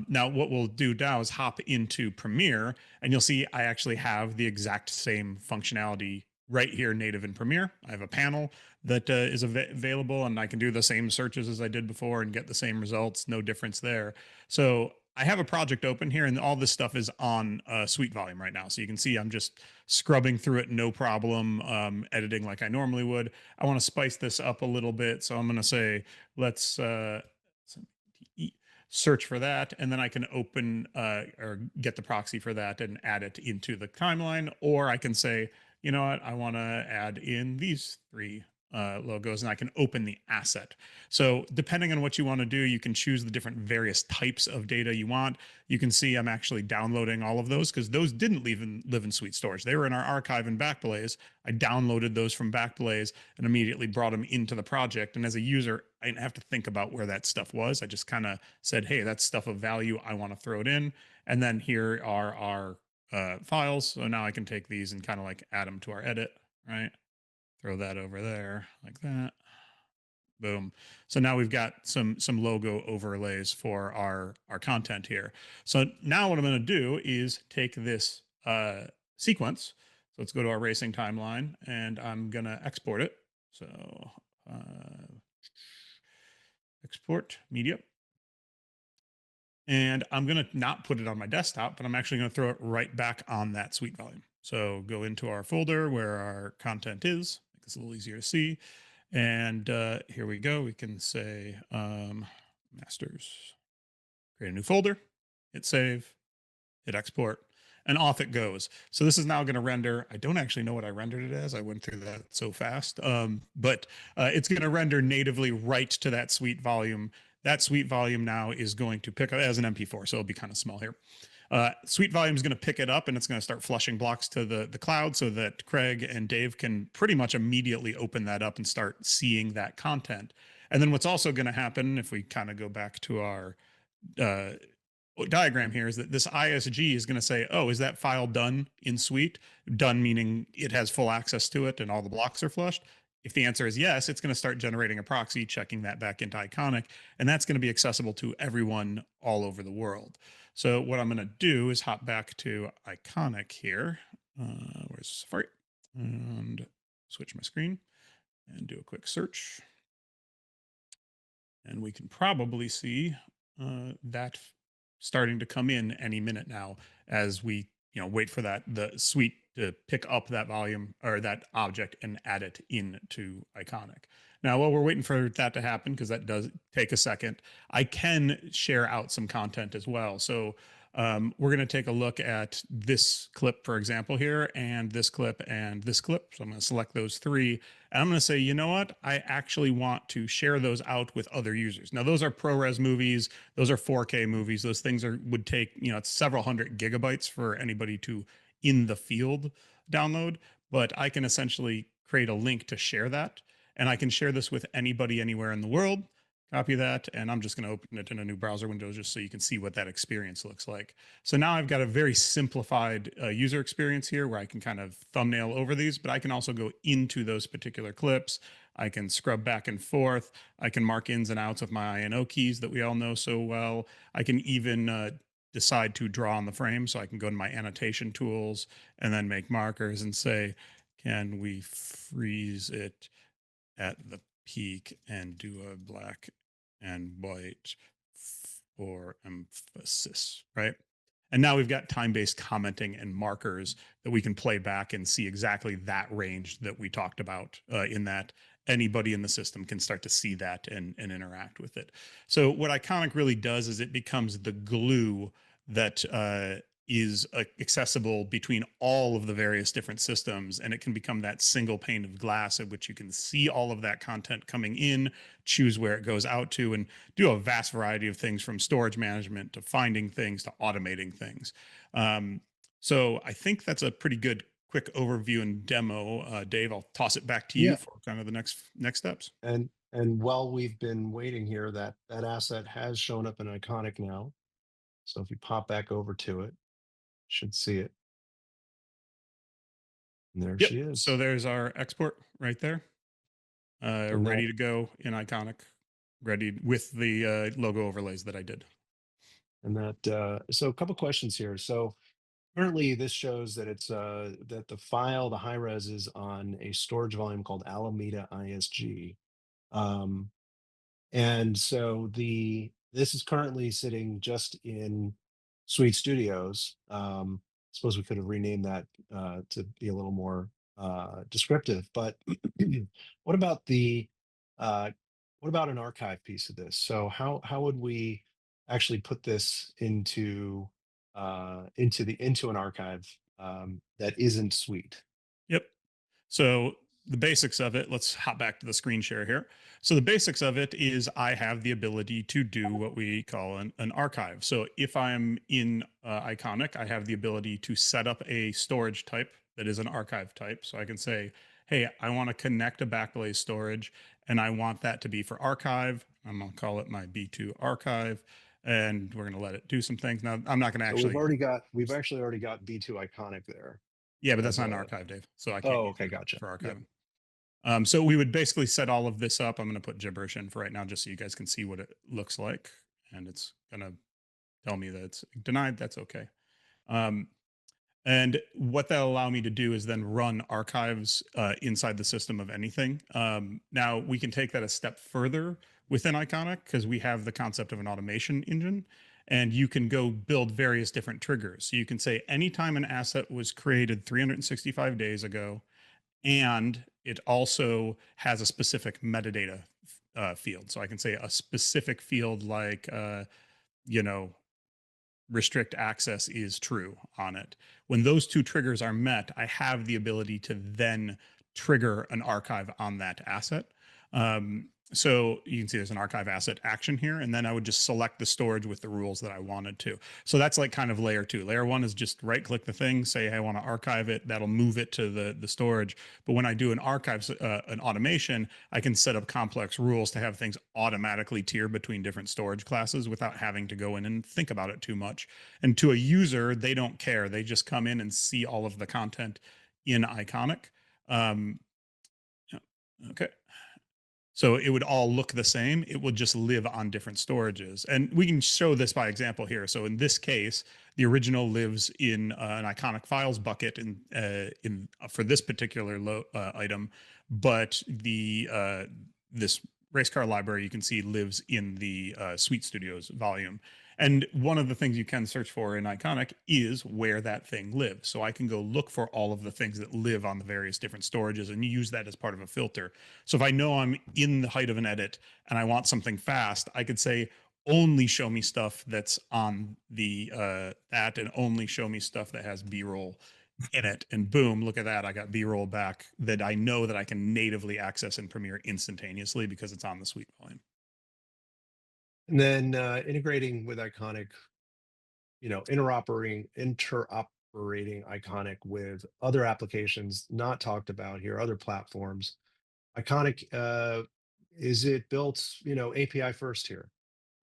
Now, what we'll do now is hop into Premiere, and you'll see I actually have the exact same functionality right here native in Premiere. I have a panel that is available, and I can do the same searches as I did before and get the same results. No difference there. So I have a project open here, and all this stuff is on Suite Volume right now. So you can see I'm just scrubbing through it, no problem, editing like I normally would. I want to spice this up a little bit, so I'm going to say let's search for that, and then I can open or get the proxy for that and add it into the timeline. Or I can say, you know what, I want to add in these three logos, and I can open the asset. So depending on what you want to do, you can choose the different various types of data you want. You can see I'm actually downloading all of those because those didn't live in Suite Storage. They were in our archive in Backblaze. I downloaded those from Backblaze and immediately brought them into the project. And as a user, I didn't have to think about where that stuff was. I just kind of said, hey, that's stuff of value. I want to throw it in. And then here are our files. So now I can take these and kind of like add them to our edit, right? Throw that over there like that. Boom. So now we've got some logo overlays for our content here. So now what I'm going to do is take this sequence. So let's go to our racing timeline, and I'm going to export it. So export media. And I'm going to not put it on my desktop, but I'm actually going to throw it right back on that Suite Volume. So go into our folder where our content is. Make this a little easier to see. And here we go. We can say masters, create a new folder, hit save, hit export, and off it goes. So this is now going to render. I don't actually know what I rendered it as. I went through that so fast, but it's going to render natively right to that Suite Volume. That Suite Volume now is going to pick up as an MP4, so it'll be kind of small here. Suite Volume is going to pick it up, and it's going to start flushing blocks to the cloud so that Craig and Dave can pretty much immediately open that up and start seeing that content. And then what's also going to happen, if we kind of go back to our diagram here, is that this ISG is going to say, oh, is that file done in Suite? Done meaning it has full access to it and all the blocks are flushed. If the answer is yes, it's going to start generating a proxy, checking that back into Iconic, and that's going to be accessible to everyone all over the world. So what I'm going to do is hop back to Iconic here. Where's Safari? And switch my screen and do a quick search. And we can probably see that starting to come in any minute now as we wait for the Suite to pick up that volume or that object and add it into Iconic. Now, while we're waiting for that to happen, because that does take a second, I can share out some content as well. So we're going to take a look at this clip, for example, here, and this clip and this clip. So I'm going to select those three. And I'm going to say, you know what? I actually want to share those out with other users. Now, those are ProRes movies. Those are 4K movies. Those things would take, it's several hundred gigabytes for anybody to in the field download. But I can essentially create a link to share that. And I can share this with anybody anywhere in the world. Copy that, and I'm just going to open it in a new browser window just so you can see what that experience looks like. So now I've got a very simplified user experience here where I can kind of thumbnail over these, but I can also go into those particular clips. I can scrub back and forth. I can mark ins and outs with my INO keys that we all know so well. I can even decide to draw on the frame, so I can go to my annotation tools and then make markers and say, can we freeze it at the peak and do a black and white for emphasis, right? And now we've got time-based commenting and markers that we can play back and see exactly that range that we talked about in that anybody in the system can start to see that and interact with it. So what Iconic really does is it becomes the glue that is accessible between all of the various different systems, and it can become that single pane of glass at which you can see all of that content coming in, choose where it goes out to, and do a vast variety of things from storage management to finding things to automating things. So I think that's a pretty good quick overview and demo. Dave, I'll toss it back to you Yeah. for kind of the next steps. And while we've been waiting here, that asset has shown up in Iconic now. So if you pop back over to it, should see it. And there Yep. she is. So there's our export right there, And ready that, to go in Iconic, ready with the logo overlays that I did. so a couple questions here. So currently this shows that it's that the file, the high res, is on a storage volume called Alameda ISG. And so this is currently sitting just in Suite Studios. Suppose we could have renamed that to be a little more descriptive. But what about uh, what about an archive piece of this? So how would we actually put this into into an archive that isn't Suite? Yep. So the basics of it, let's hop back to the screen share here. So the basics of it is I have the ability to do what we call an archive. So if I'm in Iconic, I have the ability to set up a storage type that is an archive type. So I can say, hey, I want to connect a Backblaze storage and I want that to be for archive. I'm going to call it my B2 archive and we're going to let it do some things. Now, I'm not going to So actually, we've actually already got B2 Iconic there. yeah, but that's as not an a- archive, Dave. So I can't Oh, use okay, it gotcha. for Yep. archiving. So we would basically set all of this up. I'm going to put gibberish in for right now, just so you guys can see what it looks like. And it's going to tell me that it's denied. That's okay. And what that'll allow me to do is then run archives inside the system of anything. Now we can take that a step further within Iconic because we have the concept of an automation engine. And you can go build various different triggers. So you can say anytime an asset was created 365 days ago, and it also has a specific metadata field. So I can say a specific field like, you know, restrict access is true on it. When those two triggers are met, I have the ability to then trigger an archive on that asset. So you can see there's an archive asset action here, and then I would just select the storage with the rules that I wanted to. So that's like kind of layer two. Layer one is just right click the thing, say, hey, I want to archive it. That'll move it to the storage. But when I do an archive, an automation, I can set up complex rules to have things automatically tier between different storage classes without having to go in and think about it too much. And to a user, they don't care. They just come in and see all of the content in Iconic. Okay. So it would all look the same. It would just live on different storages. And we can show this by example here. So in this case, the original lives in an Iconic files bucket for this particular item, but this race car library you can see lives in the Suite Studios volume. And one of the things you can search for in Iconic is where that thing lives. So I can go look for all of the things that live on the various different storages and use that as part of a filter. So if I know I'm in the height of an edit and I want something fast, I could say only show me stuff that's on the that and only show me stuff that has B-roll in it. And boom, look at that. I got B-roll back that I know that I can natively access in Premiere instantaneously because it's on the Suite volume. And then integrating with Iconic, interoperating Iconic with other applications not talked about here, other platforms. Iconic, is it built, API first here?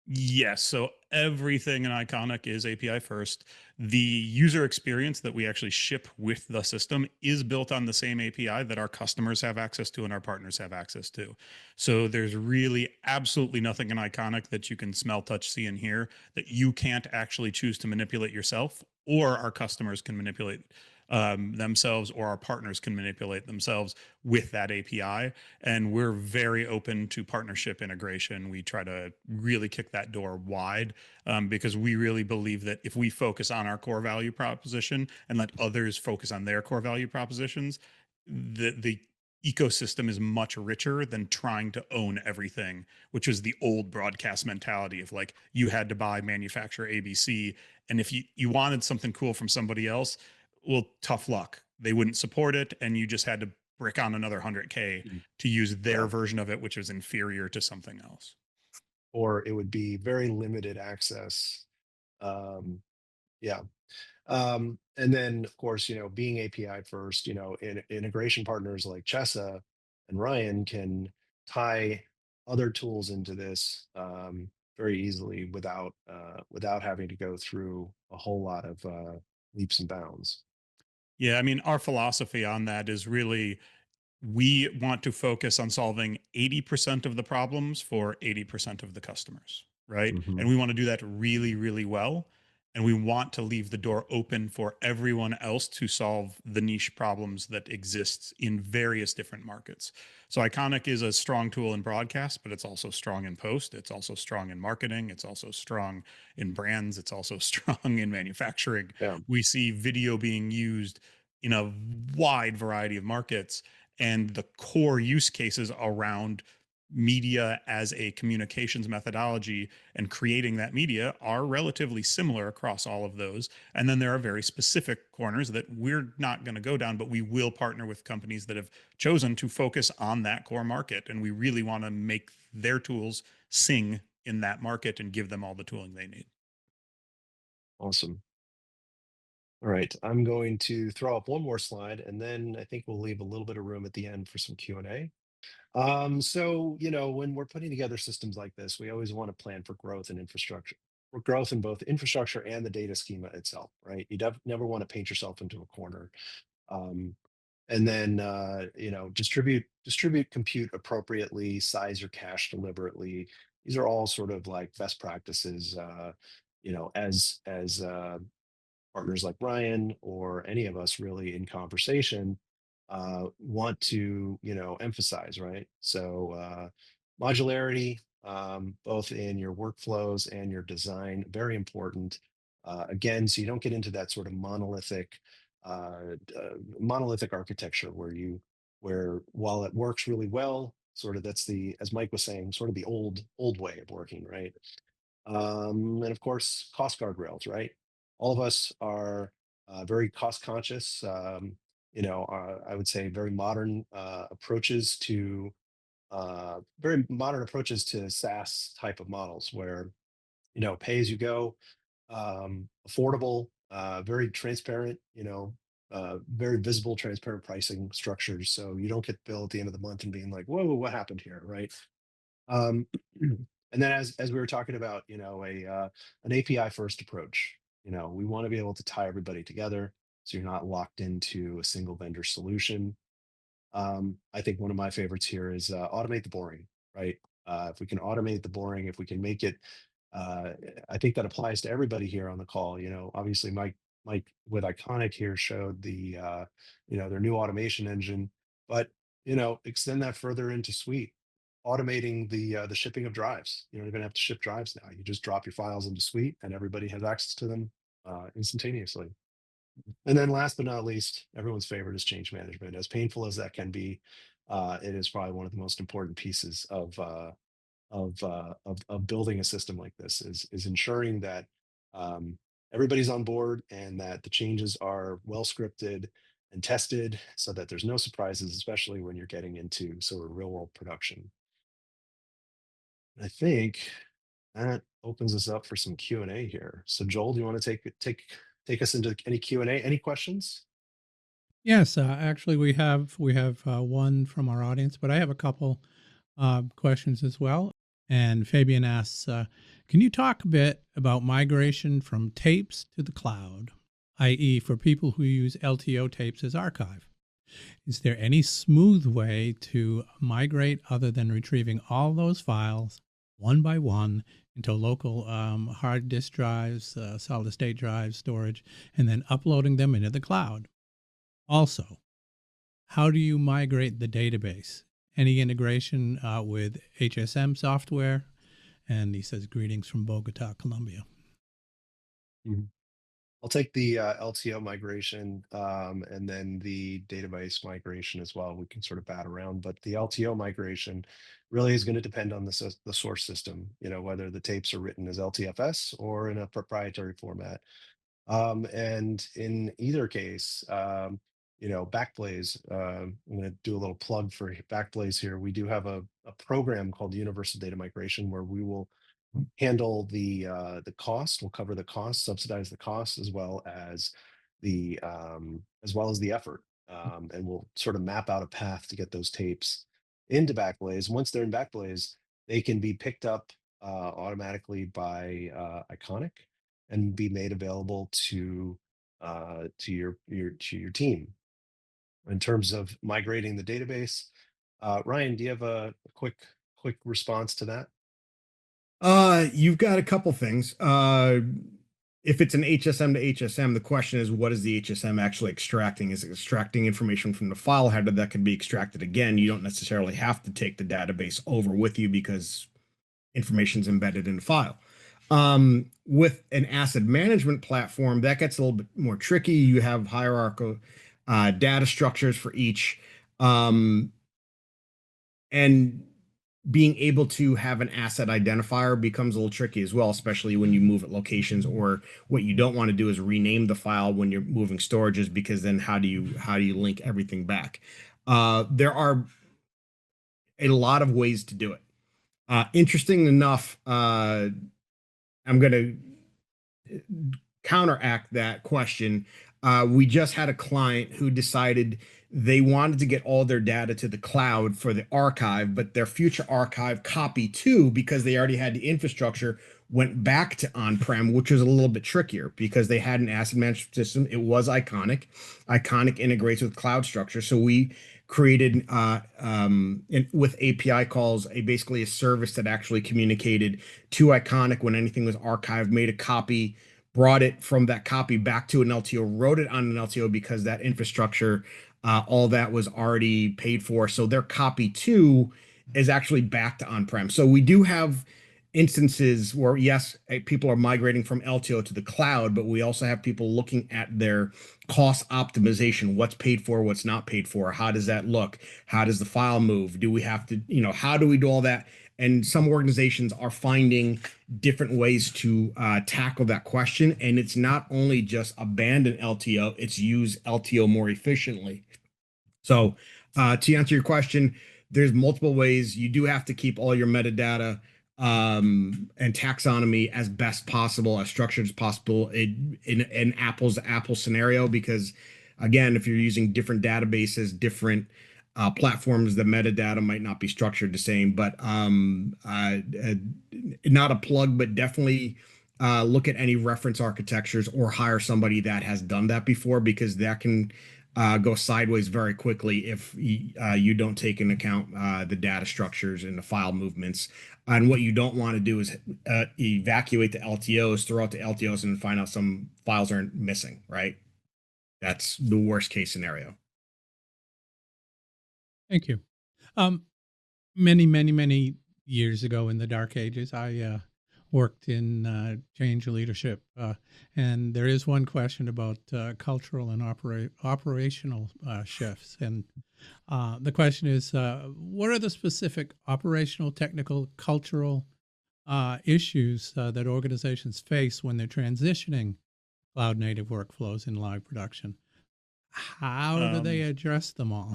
Yes. So everything in Iconic is API first. The user experience that we actually ship with the system is built on the same API that our customers have access to and our partners have access to. So there's really absolutely nothing in Iconic that you can smell, touch, see, and hear that you can't actually choose to manipulate yourself or our customers can manipulate themselves, or our partners can manipulate themselves with that API. And we're very open to partnership integration. We try to really kick that door wide, because we really believe that if we focus on our core value proposition and let others focus on their core value propositions, the ecosystem is much richer than trying to own everything, which was the old broadcast mentality of like you had to buy manufacturer ABC, and if you wanted something cool from somebody else, well, tough luck, they wouldn't support it, and you just had to brick on another 100K to use their Yeah. version of it, which was inferior to something else. Or it would be very limited access. Yeah. And then of course, being API first, integration partners like Chesa and Ryan can tie other tools into this very easily without having to go through a whole lot of leaps and bounds. Yeah, I mean, our philosophy on that is really we want to focus on solving 80% of the problems for 80% of the customers, right? Mhm. And we want to do that really, really well. And we want to leave the door open for everyone else to solve the niche problems that exist in various different markets. So Iconic is a strong tool in broadcast, but it's also strong in post. It's also strong in marketing. It's also strong in brands. It's also strong in manufacturing. Yeah. We see video being used in a wide variety of markets, and the core use cases around media as a communications methodology and creating that media are relatively similar across all of those. And then there are very specific corners that we're not going to go down, but we will partner with companies that have chosen to focus on that core market. And we really want to make their tools sing in that market and give them all the tooling they need. Awesome. All right. I'm going to throw up one more slide, and then I think we'll leave a little bit of room at the end for some Q&A. So, when we're putting together systems like this, we always want to plan for growth and infrastructure, for growth in both infrastructure and the data schema itself, right? You never want to paint yourself into a corner. Um, and then, distribute compute appropriately, size your cache deliberately. These are all sort of like best practices, as partners like Ryan or any of us really in conversation want to emphasize, right? So modularity, both in your workflows and your design, very important. Again, so you don't get into that sort of monolithic architecture where while it works really well, sort of that's the, as Mike was saying, sort of the old way of working, right? And of course, cost guardrails, right? All of us are very cost conscious. I would say very modern approaches to SaaS type of models, where pay as you go, affordable, very transparent, very visible, transparent pricing structures. So you don't get the bill at the end of the month and being like, whoa, what happened here, right? Um, and then as we were talking about, an API first approach, we want to be able to tie everybody together so you're not locked into a single vendor solution. I think one of my favorites here is automate the boring, right? If we can automate the boring, if we can make it, uh, I think that applies to everybody here on the call. Obviously, Mike with Iconic here showed their new automation engine, but extend that further into Suite, automating the shipping of drives. You're going to have to ship drives now. You just drop your files into Suite, and everybody has access to them instantaneously. And then last but not least, everyone's favorite is change management. As painful as that can be, it is probably one of the most important pieces of building a system like this is ensuring that everybody's on board and that the changes are well scripted and tested so that there's no surprises, especially when you're getting into sort of real world production. I think that opens us up for some Q&A here. So Joel, do you want to take us into any Q&A? Any questions? Yes, actually, we have one from our audience, but I have a couple questions as well. And Fabian asks, can you talk a bit about migration from tapes to the cloud, i.e., for people who use LTO tapes as archive? Is there any smooth way to migrate other than retrieving all those files one by one into local hard disk drives, solid state drives, storage, and then uploading them into the cloud? Also, how do you migrate the database? Any integration with HSM software? And he says, greetings from Bogota, Colombia. Mhm. I'll take the LTO migration and then the database migration as well. We can sort of bat around, but the LTO migration really is going to depend on the source system, whether the tapes are written as LTFS or in a proprietary format. And in either case, Backblaze, I'm going to do a little plug for Backblaze here. We do have a program called Universal Data Migration where we will handle the cost. We'll cover the cost, subsidize the cost, as well as the effort, and we'll sort of map out a path to get those tapes into Backblaze. Once they're in Backblaze, they can be picked up automatically by Iconik and be made available to your team. In terms of migrating the database, Ryan, do you have a quick response to that? You've got a couple things. If it's an HSM to HSM, the question is, what is the HSM actually extracting? Is it extracting information from the file header that can be extracted again? You don't necessarily have to take the database over with you because information's embedded in the file. With an asset management platform, that gets a little bit more tricky. You have hierarchical data structures for each. And being able to have an asset identifier becomes a little tricky as well, especially when you move at locations, or what you don't want to do is rename the file when you're moving storages, because then how do you link everything back? There are a lot of ways to do it. Interesting enough, I'm going to counteract that question. We just had a client who decided they wanted to get all their data to the cloud for the archive, but their future archive copy too, because they already had the infrastructure, went back to on-prem, which was a little bit trickier because they had an asset management system. It was Iconik. Iconik integrates with cloud structure. So we created with API calls, basically a service that actually communicated to Iconik when anything was archived, made a copy, brought it from that copy back to an LTO, wrote it on an LTO because that infrastructure, all that was already paid for. So their copy too is actually back to on-prem. So we do have instances where, yes, people are migrating from LTO to the cloud, but we also have people looking at their cost optimization, what's paid for, what's not paid for, how does that look, how does the file move, do we have to, how do we do all that? And some organizations are finding different ways to tackle that question. And it's not only just abandon LTO, it's use LTO more efficiently. So to answer your question, there's multiple ways. You do have to keep all your metadata and taxonomy as best possible, as structured as possible in an apples to apples scenario, because again, if you're using different databases, different platforms, the metadata might not be structured the same. But not a plug, but definitely look at any reference architectures or hire somebody that has done that before, because that can go sideways very quickly if you don't take into account the data structures and the file movements. And what you don't want to do is evacuate the LTOs, throw out the LTOs, and find out some files are missing, right? That's the worst case scenario. Thank you. Many, many, many years ago in the dark ages, I worked in change leadership. And there is one question about cultural and operational shifts. And the question is, what are the specific operational, technical, cultural issues that organizations face when they're transitioning cloud native workflows in live production? How do they address them all?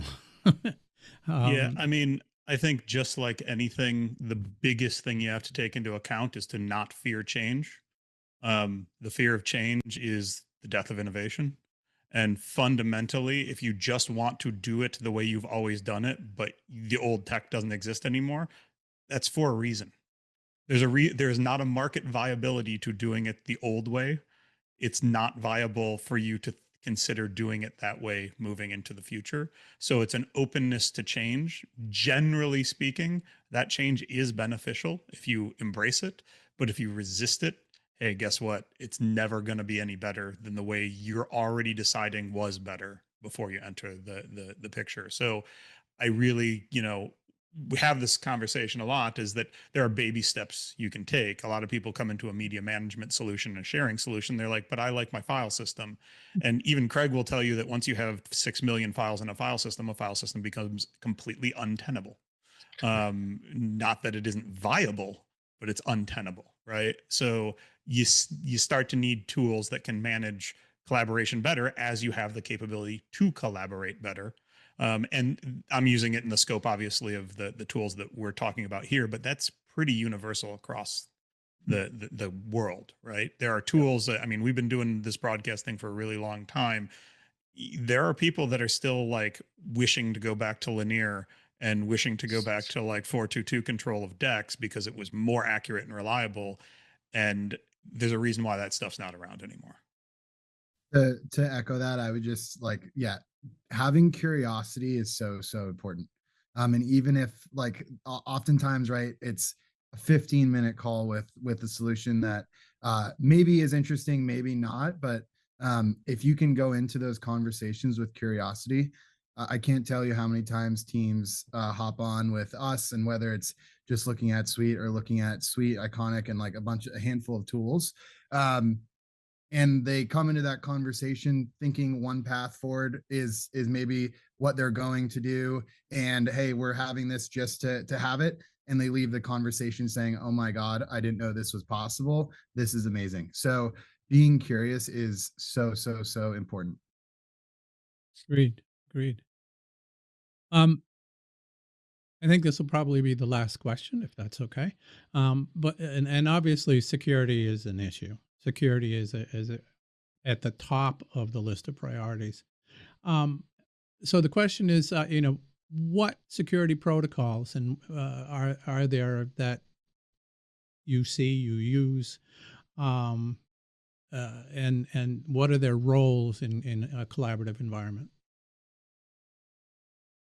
Yeah, um, I mean, I think just like anything, the biggest thing you have to take into account is to not fear change. The fear of change is the death of innovation. And fundamentally, if you just want to do it the way you've always done it, but the old tech doesn't exist anymore, that's for a reason. There's not a market viability to doing it the old way. It's not viable for you to consider doing it that way moving into the future. So it's an openness to change. Generally speaking, that change is beneficial if you embrace it. But if you resist it, hey, guess what? It's never going to be any better than the way you're already deciding was better before you enter the picture. So I really, we have this conversation a lot, is that there are baby steps you can take. A lot of people come into a media management solution, a sharing solution. They're like, but I like my file system. And even Craig will tell you that once you have 6 million files in a file system becomes completely untenable. Not that it isn't viable, but it's untenable, right? So you start to need tools that can manage collaboration better as you have the capability to collaborate better. And I'm using it in the scope, obviously, of the tools that we're talking about here, but that's pretty universal across the world, right? There are tools that, I mean, we've been doing this broadcasting for a really long time. There are people that are still like wishing to go back to linear and wishing to go back to like 422 control of decks because it was more accurate and reliable. And there's a reason why that stuff's not around anymore. To echo that, I would just like, yeah, having curiosity is so important. And even if like oftentimes, right, it's a 15-minute call with a solution that maybe is interesting, maybe not, but if you can go into those conversations with curiosity, I can't tell you how many times teams hop on with us, and whether it's just looking at Suite or looking at Suite, Iconic, and like a handful of tools. And they come into that conversation thinking one path forward is maybe what they're going to do, and hey, we're having this just to have it, and they leave the conversation saying, oh my god, I didn't know this was possible, this is amazing. So being curious is so important. Agreed. Agreed. I think this will probably be the last question, if that's okay. But and obviously, security is an issue. Security is at the top of the list of priorities. Um, so the question is, what security protocols and are there that you see, you use, um, and what are their roles in a collaborative environment?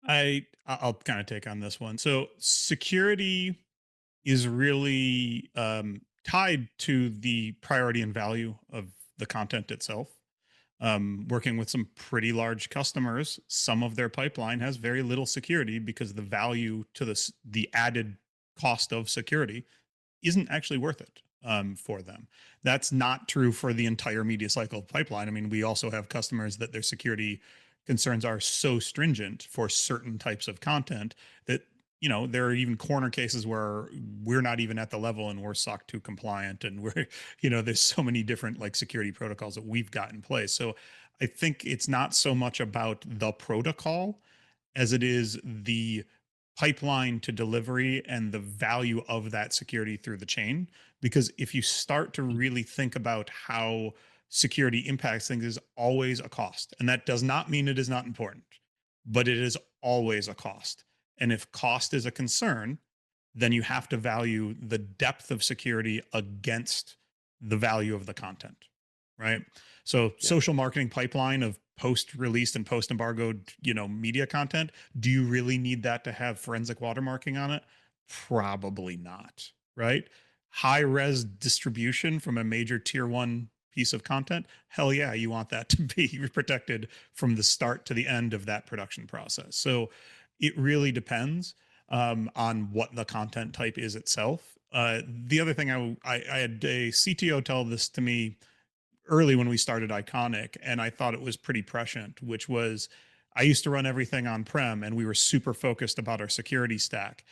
I'll kind of take on this one. So security is really tied to the priority and value of the content itself. Working with some pretty large customers, some of their pipeline has very little security because the value to the added cost of security isn't actually worth it for them. That's not true for the entire media cycle pipeline. I mean, we also have customers that their security concerns are so stringent for certain types of content that, there are even corner cases where we're not even at the level and we're SOC 2 compliant, and we're, there's so many different like security protocols that we've got in place. So I think it's not so much about the protocol as it is the pipeline to delivery and the value of that security through the chain. Because if you start to really think about how security impacts things, is always a cost. And that does not mean it is not important, but it is always a cost. And if cost is a concern, then you have to value the depth of security against the value of the content, right? So social marketing pipeline of post-released and post-embargoed, media content, do you really need that to have forensic watermarking on it? Probably not, right? High-res distribution from a major tier one piece of content, hell yeah, you want that to be protected from the start to the end of that production process. So it really depends on what the content type is itself. The other thing I had a CTO tell this to me early when we started Iconic, and I thought it was pretty prescient, which was I used to run everything on prem and we were super focused about our security stack.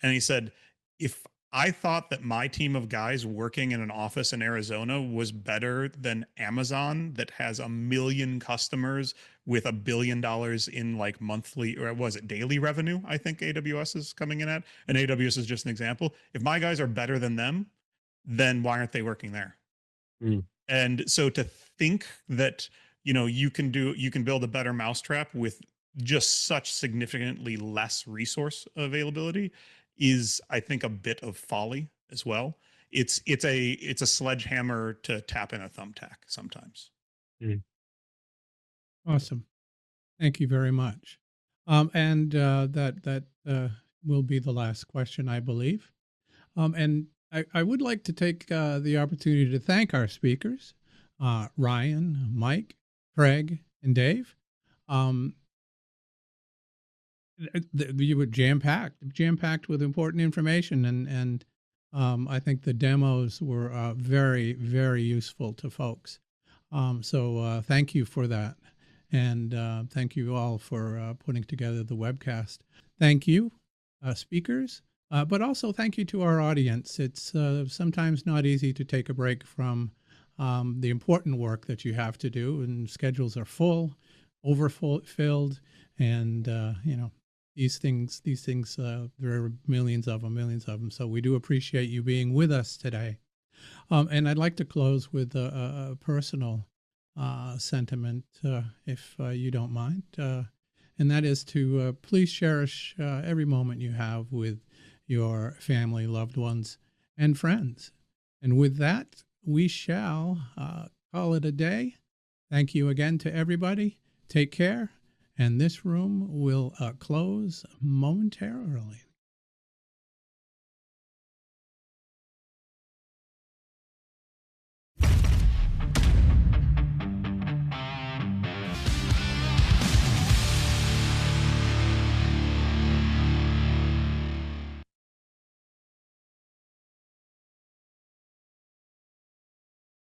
And he said, if I thought that my team of guys working in an office in Arizona was better than Amazon that has 1 million customers with $1 billion in like monthly, or was it daily revenue? I think AWS is coming in at, and AWS is just an example. If my guys are better than them, then why aren't they working there? Mm. And so to think that, you can build a better mousetrap with just such significantly less resource availability is, I think, a bit of folly as well. It's a sledgehammer to tap in a thumbtack sometimes. Mm. Awesome. Thank you very much. And that will be the last question, I believe. And I would like to take the opportunity to thank our speakers, Ryan, Mike, Craig, and Dave. Um, you were jam packed with important information, and I think the demos were very, very useful to folks. So thank you for that, and thank you all for putting together the webcast. Thank you, speakers, but also thank you to our audience. It's sometimes not easy to take a break from the important work that you have to do, and schedules are full, overfilled, and these things, there are millions of them. So we do appreciate you being with us today. And I'd like to close with a personal sentiment, if you don't mind, and that is to please cherish every moment you have with your family, loved ones, and friends. And with that, we shall call it a day. Thank you again to everybody. Take care. And this room will close momentarily.